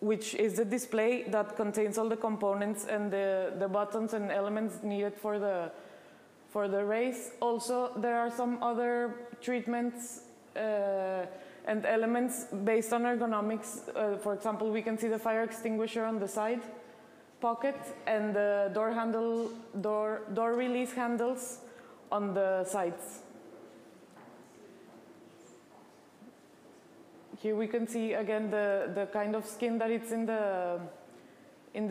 which is the display that contains all the components and the buttons and elements needed for the race. Also, there are some other treatments and elements based on ergonomics. For example, we can see the fire extinguisher on the side pocket, and the door release handles on the sides. Here we can see again the kind of skin that it's in the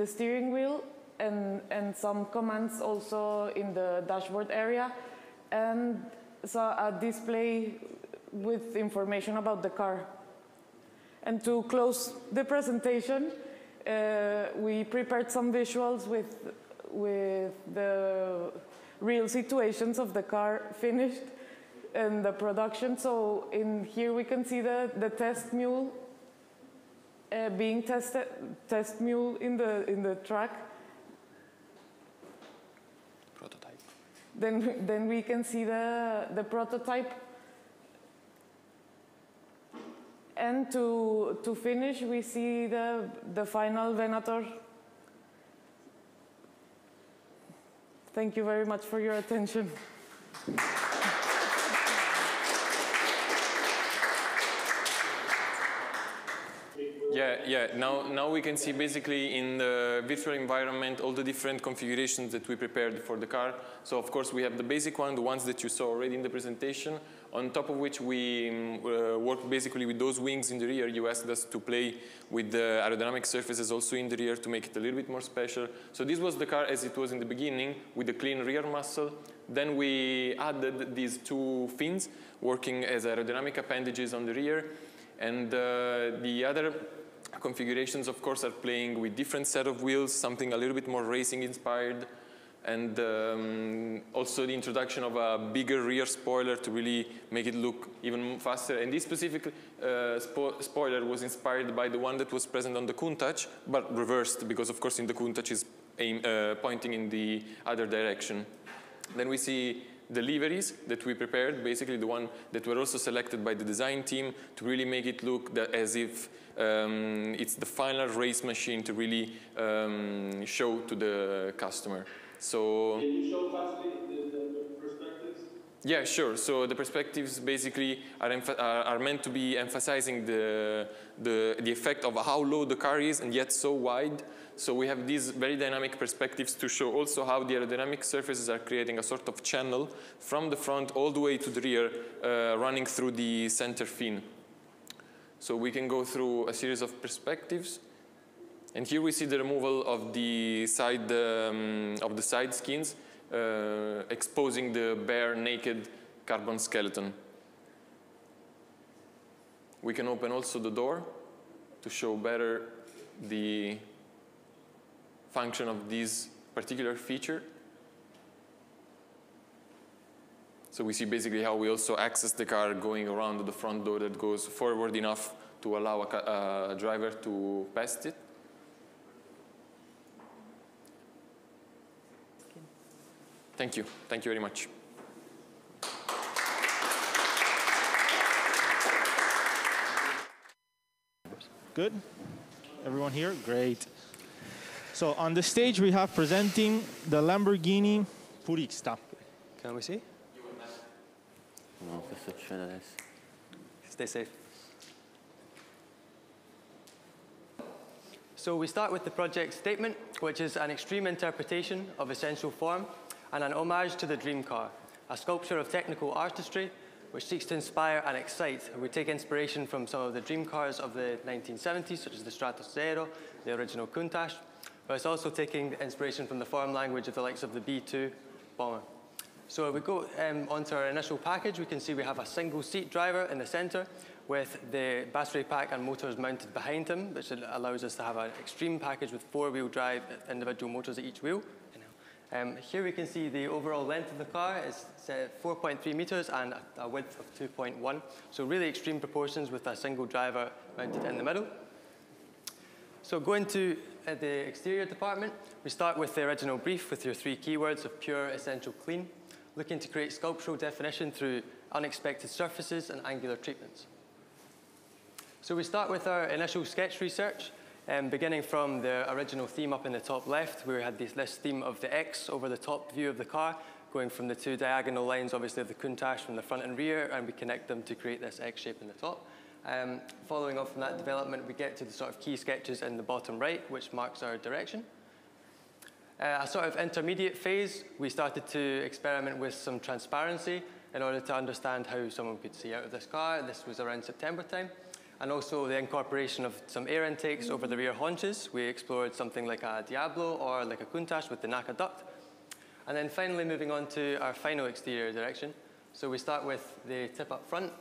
steering wheel, and some commands also in the dashboard area, and so a display with information about the car. And to close the presentation, we prepared some visuals with the real situations of the car finished and the production. So in here we can see the test mule being test mule in the track. Prototype. Then we can see the prototype. And to finish, we see the final Venator. Thank you very much for your attention. Yeah. Now we can see basically in the virtual environment all the different configurations that we prepared for the car. So of course we have the basic one, the ones that you saw already in the presentation, on top of which we work basically with those wings in the rear. You asked us to play with the aerodynamic surfaces also in the rear to make it a little bit more special. So this was the car as it was in the beginning with the clean rear muscle. Then we added these two fins working as aerodynamic appendages on the rear. And the other configurations, of course, are playing with different set of wheels, something a little bit more racing inspired, and also the introduction of a bigger rear spoiler to really make it look even faster. And this specific spoiler was inspired by the one that was present on the Countach, but reversed, because of course in the Countach is pointing in the other direction. Then we see the liveries that we prepared, basically the one that were also selected by the design team to really make it look as if it's the final race machine to really show to the customer. So, can you show fastly the perspectives? Yeah, sure. So the perspectives basically are meant to be emphasizing the effect of how low the car is and yet so wide. So we have these very dynamic perspectives to show also how the aerodynamic surfaces are creating a sort of channel from the front all the way to the rear, running through the center fin. So we can go through a series of perspectives. And here we see the removal of the side skins, exposing the bare, naked carbon skeleton. We can open also the door to show better the function of this particular feature. So we see basically how we also access the car going around the front door that goes forward enough to allow a driver to pass it. Thank you. Thank you very much. Good? Everyone here? Great. So on the stage we have presenting the Lamborghini Purista. Can we see? No, questo succede adesso. Stay safe. So we start with the project statement, which is an extreme interpretation of essential form and an homage to the dream car, a sculpture of technical artistry which seeks to inspire and excite. And we take inspiration from some of the dream cars of the 1970s, such as the Stratos Zero, the original Countach, but it's also taking inspiration from the form language of the likes of the B2 bomber. So if we go onto our initial package, we can see we have a single seat driver in the center with the battery pack and motors mounted behind him, which allows us to have an extreme package with four-wheel drive individual motors at each wheel. Here we can see the overall length of the car is 4.3 meters and a width of 2.1. So really extreme proportions with a single driver mounted in the middle. So going to the exterior department, we start with the original brief with your three keywords of pure, essential, clean, looking to create sculptural definition through unexpected surfaces and angular treatments. So we start with our initial sketch research, beginning from the original theme up in the top left, where we had this theme of the X over the top view of the car, going from the two diagonal lines, obviously, of the Countach from the front and rear, and we connect them to create this X shape in the top. Following on from that development, we get to the sort of key sketches in the bottom right, which marks our direction. A sort of intermediate phase, we started to experiment with some transparency in order to understand how someone could see out of this car. This was around September time. And also the incorporation of some air intakes over the rear haunches. We explored something like a Diablo or like a Countach with the NACA duct. And then finally moving on to our final exterior direction. So we start with the tip up front,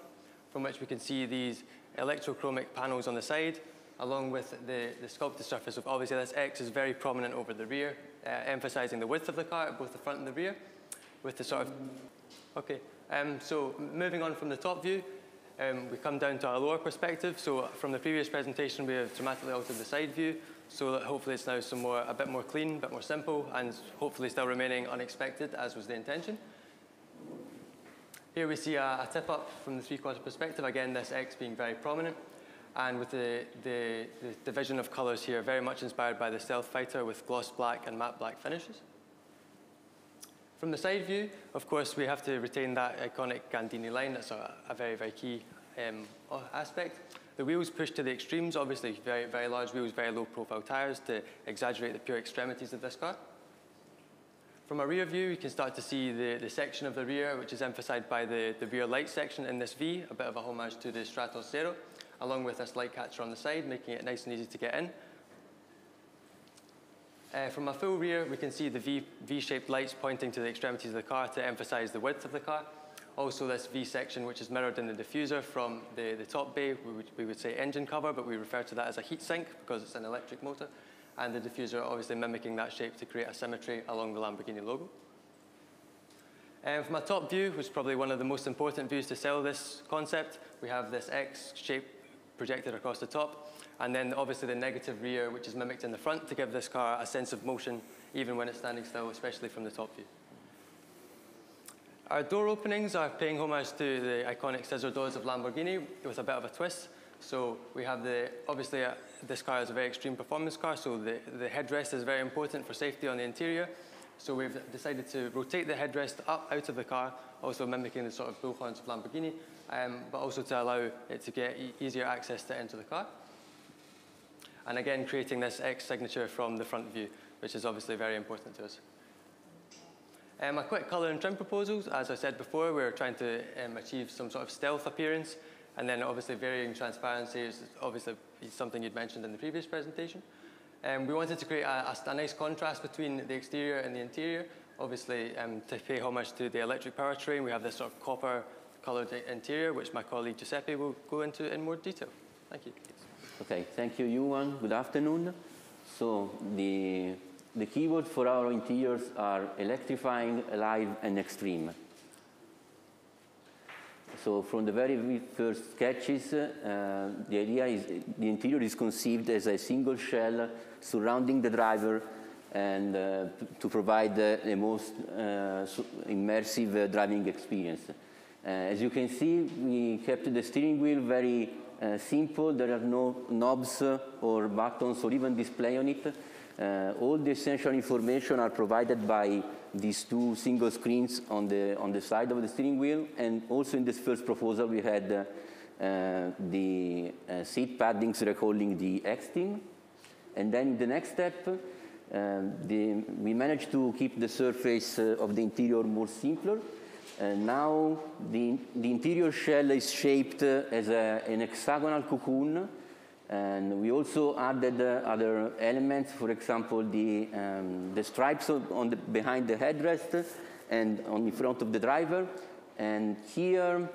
from which we can see these electrochromic panels on the side, along with the sculpted surface of obviously this X is very prominent over the rear, emphasizing the width of the car at both the front and the rear, with the sort of, okay. So moving on from the top view, we come down to our lower perspective. So from the previous presentation, we have dramatically altered the side view, so that hopefully it's now a bit more clean, a bit more simple, and hopefully still remaining unexpected, as was the intention. Here we see a tip up from the three-quarter perspective, again, this X being very prominent, and with the division of colors here, very much inspired by the Stealth Fighter with gloss black and matte black finishes. From the side view, of course, we have to retain that iconic Gandini line. That's a very, very key aspect. The wheels pushed to the extremes, obviously very, very large wheels, very low profile tires to exaggerate the pure extremities of this car. From a rear view, you can start to see the section of the rear, which is emphasized by the rear light section in this V, a bit of a homage to the Stratos Zero, along with this light catcher on the side, making it nice and easy to get in. From a full rear, we can see the V-shaped lights pointing to the extremities of the car to emphasize the width of the car. Also this V section, which is mirrored in the diffuser from the top bay, we would say engine cover, but we refer to that as a heat sink because it's an electric motor. And the diffuser obviously mimicking that shape to create a symmetry along the Lamborghini logo. From a top view, which is probably one of the most important views to sell this concept, we have this X shape projected across the top. And then obviously the negative rear, which is mimicked in the front to give this car a sense of motion, even when it's standing still, especially from the top view. Our door openings are paying homage to the iconic scissor doors of Lamborghini with a bit of a twist. So we have obviously this car is a very extreme performance car, so the headrest is very important for safety on the interior. So we've decided to rotate the headrest up out of the car, also mimicking the sort of bullhorns of Lamborghini, but also to allow it to get easier access to enter the car. And again, creating this X signature from the front view, which is obviously very important to us. A quick color and trim proposals. As I said before, we're trying to achieve some sort of stealth appearance, and then obviously varying transparency is obviously something you'd mentioned in the previous presentation. We wanted to create a nice contrast between the exterior and the interior. Obviously, to pay homage to the electric powertrain, we have this sort of copper colored interior, which my colleague Giuseppe will go into in more detail. Thank you. Okay, thank you, Yuan. Good afternoon. So the keywords for our interiors are electrifying, alive, and extreme. So from the very first sketches, the idea is the interior is conceived as a single shell surrounding the driver and to provide the most immersive driving experience. As you can see, we kept the steering wheel very simple. There are no knobs or buttons or even display on it. All the essential information are provided by these two single screens on the side of the steering wheel. And also in this first proposal, we had the seat paddings recalling the X-Team. And then in the next step, we managed to keep the surface of the interior more simpler. Now the interior shell is shaped as an hexagonal cocoon, and we also added other elements, for example, the stripes behind the headrest and in front of the driver. And here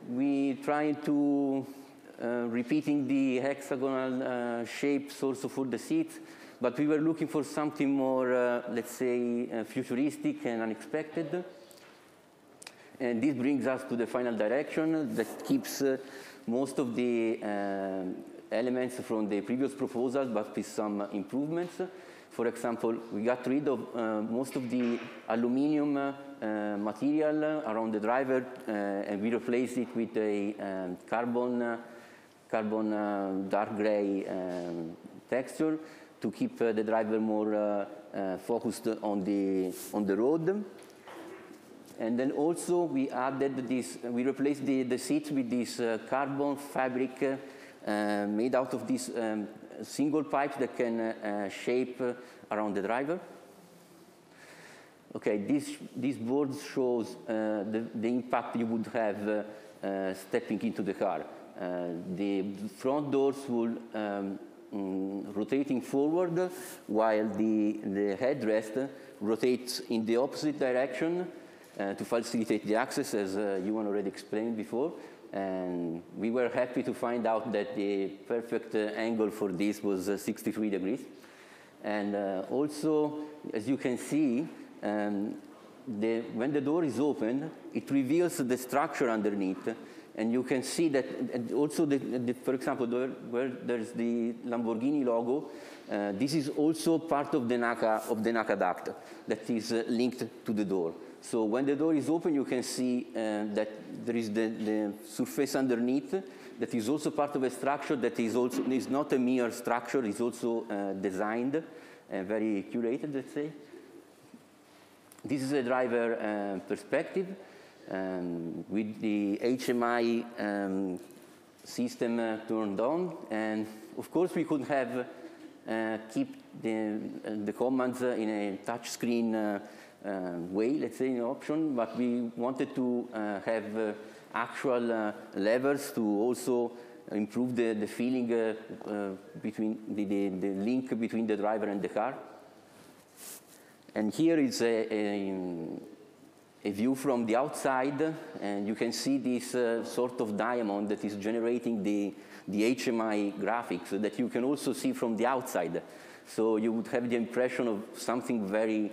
we try to repeating the hexagonal shapes also for the seats, but we were looking for something more, let's say, futuristic and unexpected. And this brings us to the final direction that keeps most of the elements from the previous proposals, but with some improvements. For example, we got rid of most of the aluminum material around the driver, and we replaced it with a carbon dark gray texture to keep the driver more focused on the road. And then also we added this, we replaced the seats with this carbon fabric made out of these single pipes that can shape around the driver. Okay, this board shows the impact you would have stepping into the car. The front doors will rotating forward while the headrest rotates in the opposite direction to facilitate the access, as Yuan already explained before. And we were happy to find out that the perfect angle for this was 63 degrees. And also, as you can see, when the door is opened, it reveals the structure underneath. And you can see that also, for example, where there's the Lamborghini logo, this is also part of the NACA duct that is linked to the door. So when the door is open, you can see that there is the surface underneath that is also part of a structure that is not a mere structure, it's also designed and very curated, let's say. this is a driver perspective with the HMI system turned on, and of course we could have keep the commands in a touch screen way, let's say, an option, but we wanted to have actual levers to also improve the feeling between the link between the driver and the car. And here is a view from the outside, and you can see this sort of diamond that is generating the HMI graphics that you can also see from the outside. So you would have the impression of something very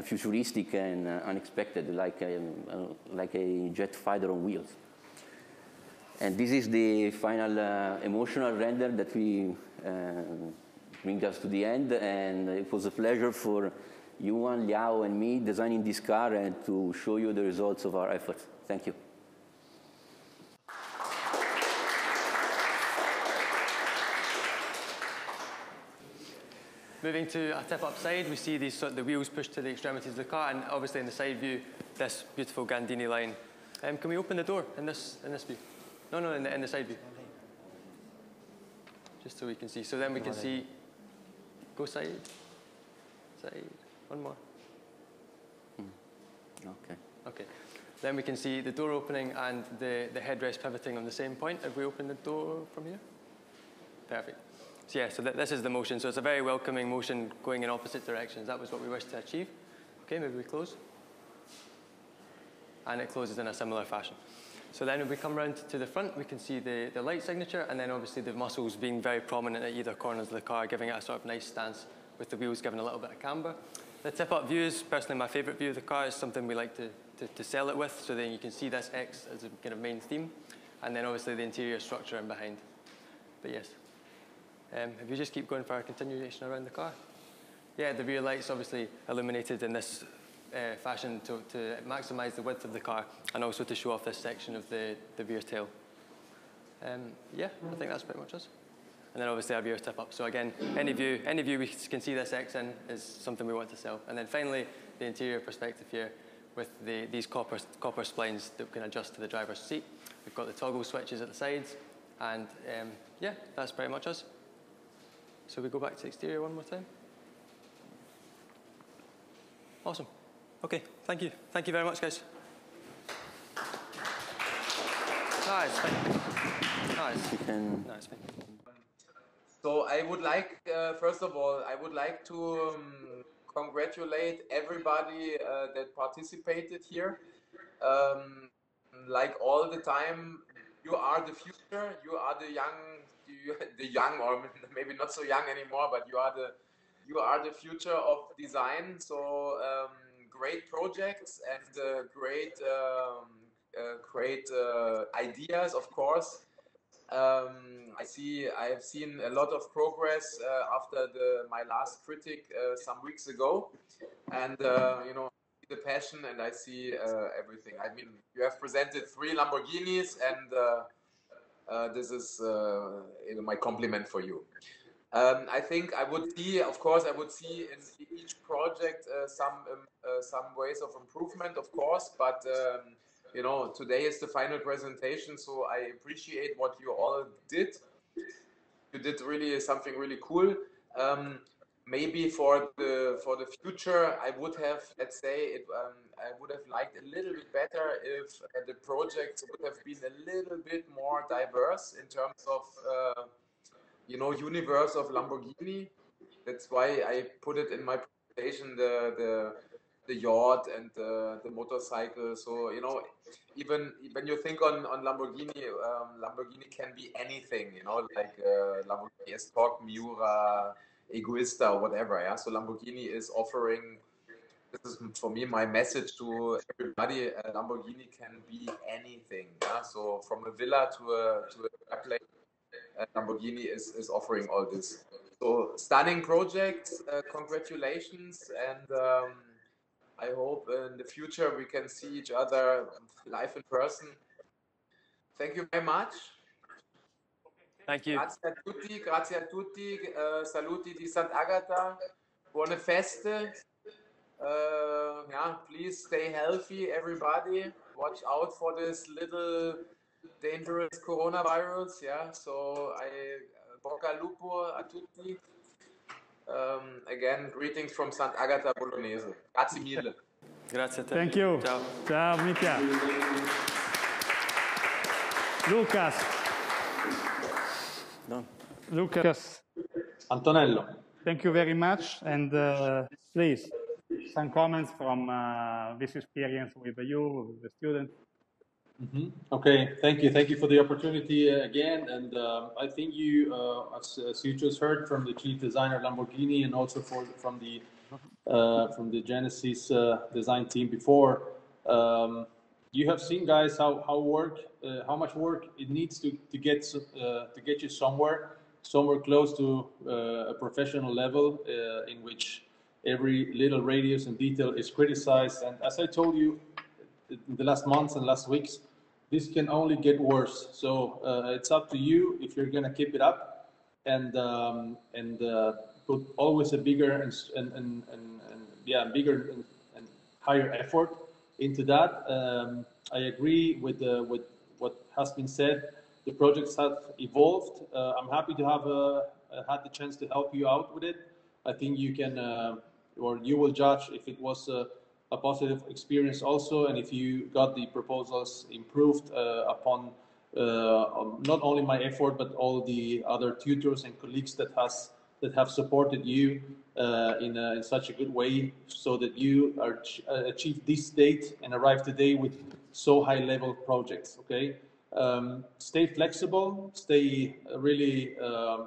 futuristic and unexpected, like a jet fighter on wheels. And this is the final emotional render that we bring us to the end, and it was a pleasure for Yuan, Liao, and me designing this car and to show you the results of our efforts. Thank you. Moving to a tip up side, we see these the wheels pushed to the extremities of the car, and obviously in the side view, this beautiful Guideline line. Can we open the door in this view? No, in the side view. Just so we can see. So then we can see. Go side. One more. Okay. Okay. Then we can see the door opening and the headrest pivoting on the same point. If we open the door from here? Perfect. So yeah, so this is the motion. So it's a very welcoming motion going in opposite directions. That was what we wished to achieve. Okay, maybe we close. And it closes in a similar fashion. So then if we come around to the front, we can see the light signature, and then obviously the muscles being very prominent at either corners of the car, giving it a sort of nice stance with the wheels giving a little bit of camber. The tip-up view is personally my favorite view of the car. It's something we like to sell it with, so then you can see this X as a kind of main theme, and then obviously the interior structure in behind. But yes. If you just keep going for a continuation around the car. Yeah, the rear lights obviously illuminated in this fashion to maximize the width of the car and also to show off this section of the rear tail. Yeah, I think that's pretty much us. And then obviously our rear tip up. So again, any view we can see this X in is something we want to sell. And then finally, the interior perspective here with these copper splines that we can adjust to the driver's seat. We've got the toggle switches at the sides, and yeah, that's pretty much us. So we go back to the exterior one more time. Awesome. Okay, thank you. Thank you very much, guys. Nice. Nice. So I would like, first of all, I would like to congratulate everybody that participated here. Like all the time, you are the future. You are the young, or maybe not so young anymore, but you are the future of design. So great projects and great ideas, of course. I have seen a lot of progress after my last critic some weeks ago, and you know, the passion, and I see everything. I mean, you have presented 3 Lamborghinis, and this is you know, my compliment for you. I think I would see, of course, in each project some ways of improvement, of course, but you know, today is the final presentation, so I appreciate what you all did. You did really something really cool. Maybe for the future, I would have, let's say, I would have liked a little bit better if the projects would have been a little bit more diverse in terms of you know, universe of Lamborghini. That's why I put it in my presentation, the yacht and the motorcycle. So, you know, even when you think on Lamborghini, Lamborghini can be anything, you know, like Lamborghini Escort, Miura, Egoista, or whatever. Yeah. So Lamborghini is offering. This is for me my message to everybody. Lamborghini can be anything. Yeah. So from a villa to a airplane, Lamborghini is offering all this. So stunning project. Congratulations, and I hope in the future we can see each other live in person. Thank you very much. Thank you. Grazie a tutti, saluti di Sant'Agata, buone feste. Please stay healthy, everybody. Watch out for this little dangerous coronavirus. Yeah. So bocca lupo a tutti. Again, greetings from Sant'Agata Bolognese. Grazie mille. Grazie a te. Thank you. Ciao. Ciao, Mitya. Lucas. Done. Lucas. Antonello. Thank you very much. And please, some comments from this experience with you, with the students. Okay, thank you. Thank you for the opportunity again. And I think you, as you just heard from the chief designer Lamborghini, and also from the Genesis design team before, you have seen, guys, how much work it needs to get you somewhere close to a professional level in which every little radius and detail is criticized. And as I told you in the last months and last weeks, this can only get worse. So it's up to you if you're going to keep it up and put always a bigger and higher effort into that. I agree with what has been said. The projects have evolved. I'm happy to have had the chance to help you out with it. I think you can, or you will judge if it was a positive experience also, and if you got the proposals improved upon not only my effort, but all the other tutors and colleagues that have supported you in such a good way, so that you achieve this date and arrive today with so high level projects. Okay. Stay flexible, stay really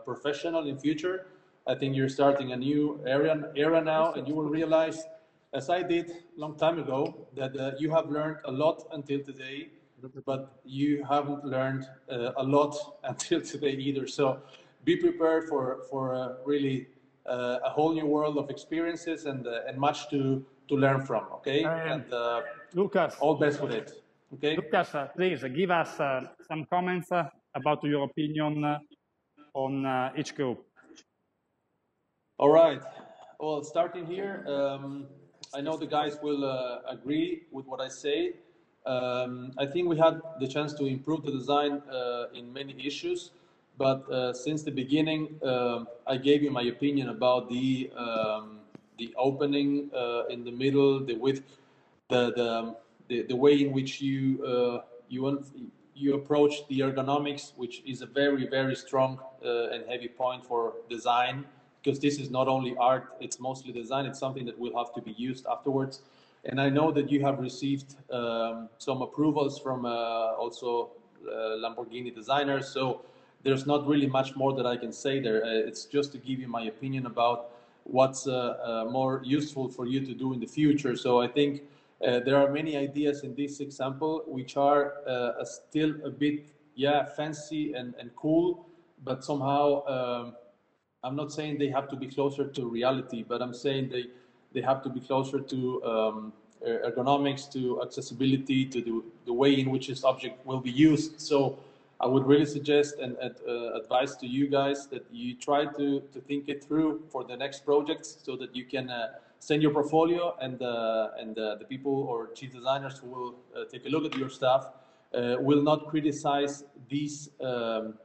professional in future. I think you're starting a new era now, and you will realize, as I did a long time ago, that you have learned a lot until today, but you haven't learned a lot until today either. So be prepared for really a whole new world of experiences and much to learn from. Okay, and Lucas, all best with it. Okay, Lucas, please give us some comments about your opinion on each group. All right. Well, starting here, I know the guys will agree with what I say. I think we had the chance to improve the design in many issues, but since the beginning, I gave you my opinion about the opening in the middle, the width, the way in which you approach the ergonomics, which is a very strong and heavy point for design. Because this is not only art, it's mostly design. It's something that will have to be used afterwards. And I know that you have received some approvals from also Lamborghini designers. So there's not really much more that I can say there. It's just to give you my opinion about what's more useful for you to do in the future. So I think there are many ideas in this example which are still a bit, fancy and cool, but somehow I'm not saying they have to be closer to reality, but I'm saying they have to be closer to ergonomics, to accessibility, to the way in which this object will be used. So I would really suggest and advise to you guys that you try to think it through for the next projects, so that you can send your portfolio, and the people or chief designers who will take a look at your stuff will not criticize these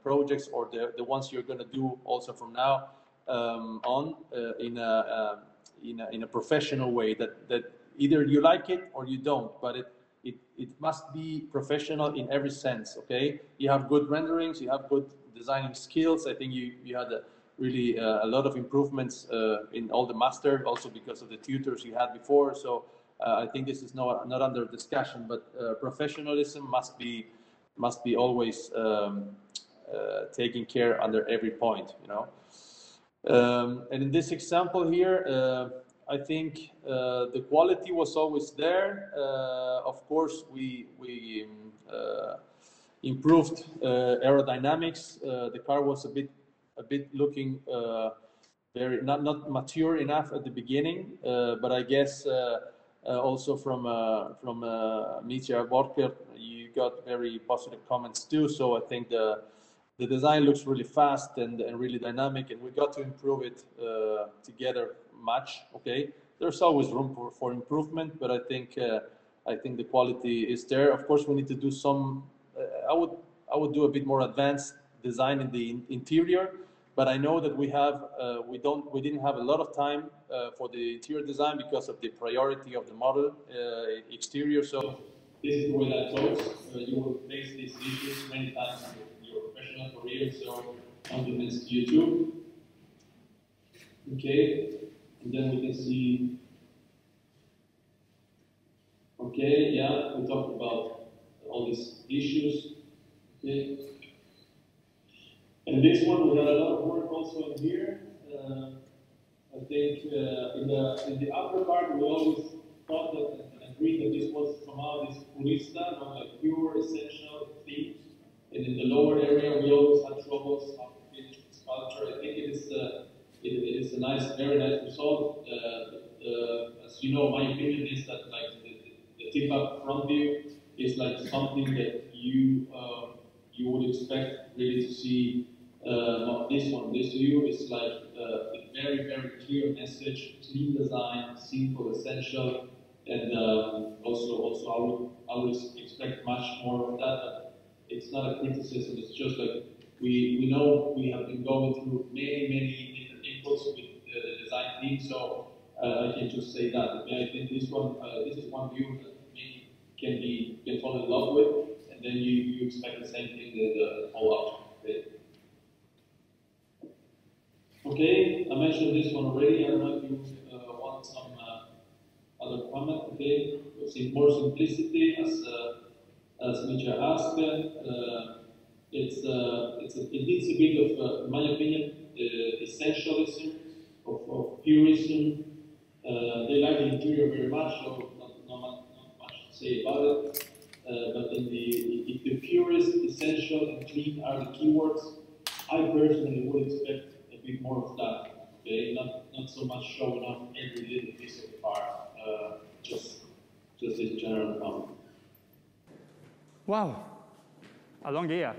projects or the ones you're going to do also from now on in a professional way, that either you like it or you don't, but it must be professional in every sense. Okay, you have good renderings, you have good designing skills. I think you had really a lot of improvements in all the master, also because of the tutors you had before. So I think this is not under discussion, but professionalism must be always taken care under every point, you know. And in this example here, I think the quality was always there. Of course, we improved aerodynamics. The car was a bit looking very not mature enough at the beginning, but I guess also from Mitya Borker, you got very positive comments too. So I think the design looks really fast and really dynamic, and we got to improve it together much. Okay, there's always room for improvement, but I think the quality is there. Of course, we need to do some. I would do a bit more advanced design in the interior, but I know that we didn't have a lot of time for the interior design because of the priority of the model exterior. So this is the way that goes. You will face these issues many times in your professional career, so compliments to you too. Okay, and then we can see. Okay, yeah, we talked about all these issues. Okay. And this one, we had a lot of work also in here. I think in the upper part, we always thought that and agreed that this was somehow this purista, not like pure essential themes. And in the lower area, we always had troubles how to finish the sculpture. I think it is a nice, very nice result. As you know, my opinion is that like the tip-up front view is like something that you would expect really to see. Not this one. This view is like a very, very clear message, clean design, simple, essential, and also I would expect much more of that. But it's not a criticism. It's just like we know we have been going through many different inputs with the design team, so I can just say that. Okay? I think this is one view that maybe can fall in love with, and then you expect the same thing the whole outcome. Okay? Okay, I mentioned this one already. I don't know if you want some other comment. Okay, more simplicity, as Mitja asked. It needs a bit of, in my opinion, essentialism, of purism. They like the interior very much, so not much to say about it. But if the purist, essential, and clean are the keywords, I personally would expect a bit more of that. Okay, not so much showing off every little piece of the car. Just this general comment. Wow, a long year,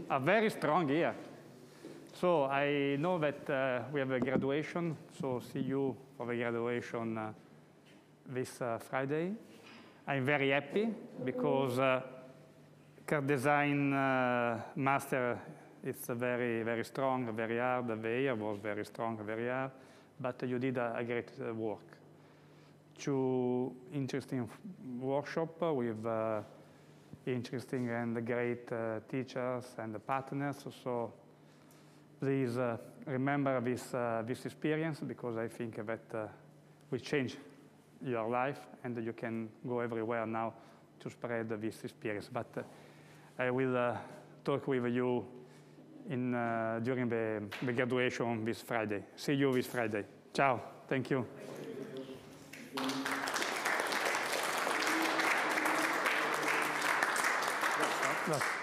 a very strong year. So I know that we have a graduation, so see you for the graduation this Friday. I'm very happy because car design master is very, very strong, very hard. The year was very strong, very hard, but you did a great work. 2 interesting workshops with interesting and great teachers and partners. So please remember this experience, because I think that will change your life and you can go everywhere now to spread this experience. But I will talk with you during the graduation this Friday. See you this Friday. Ciao. Thank you. Gracias.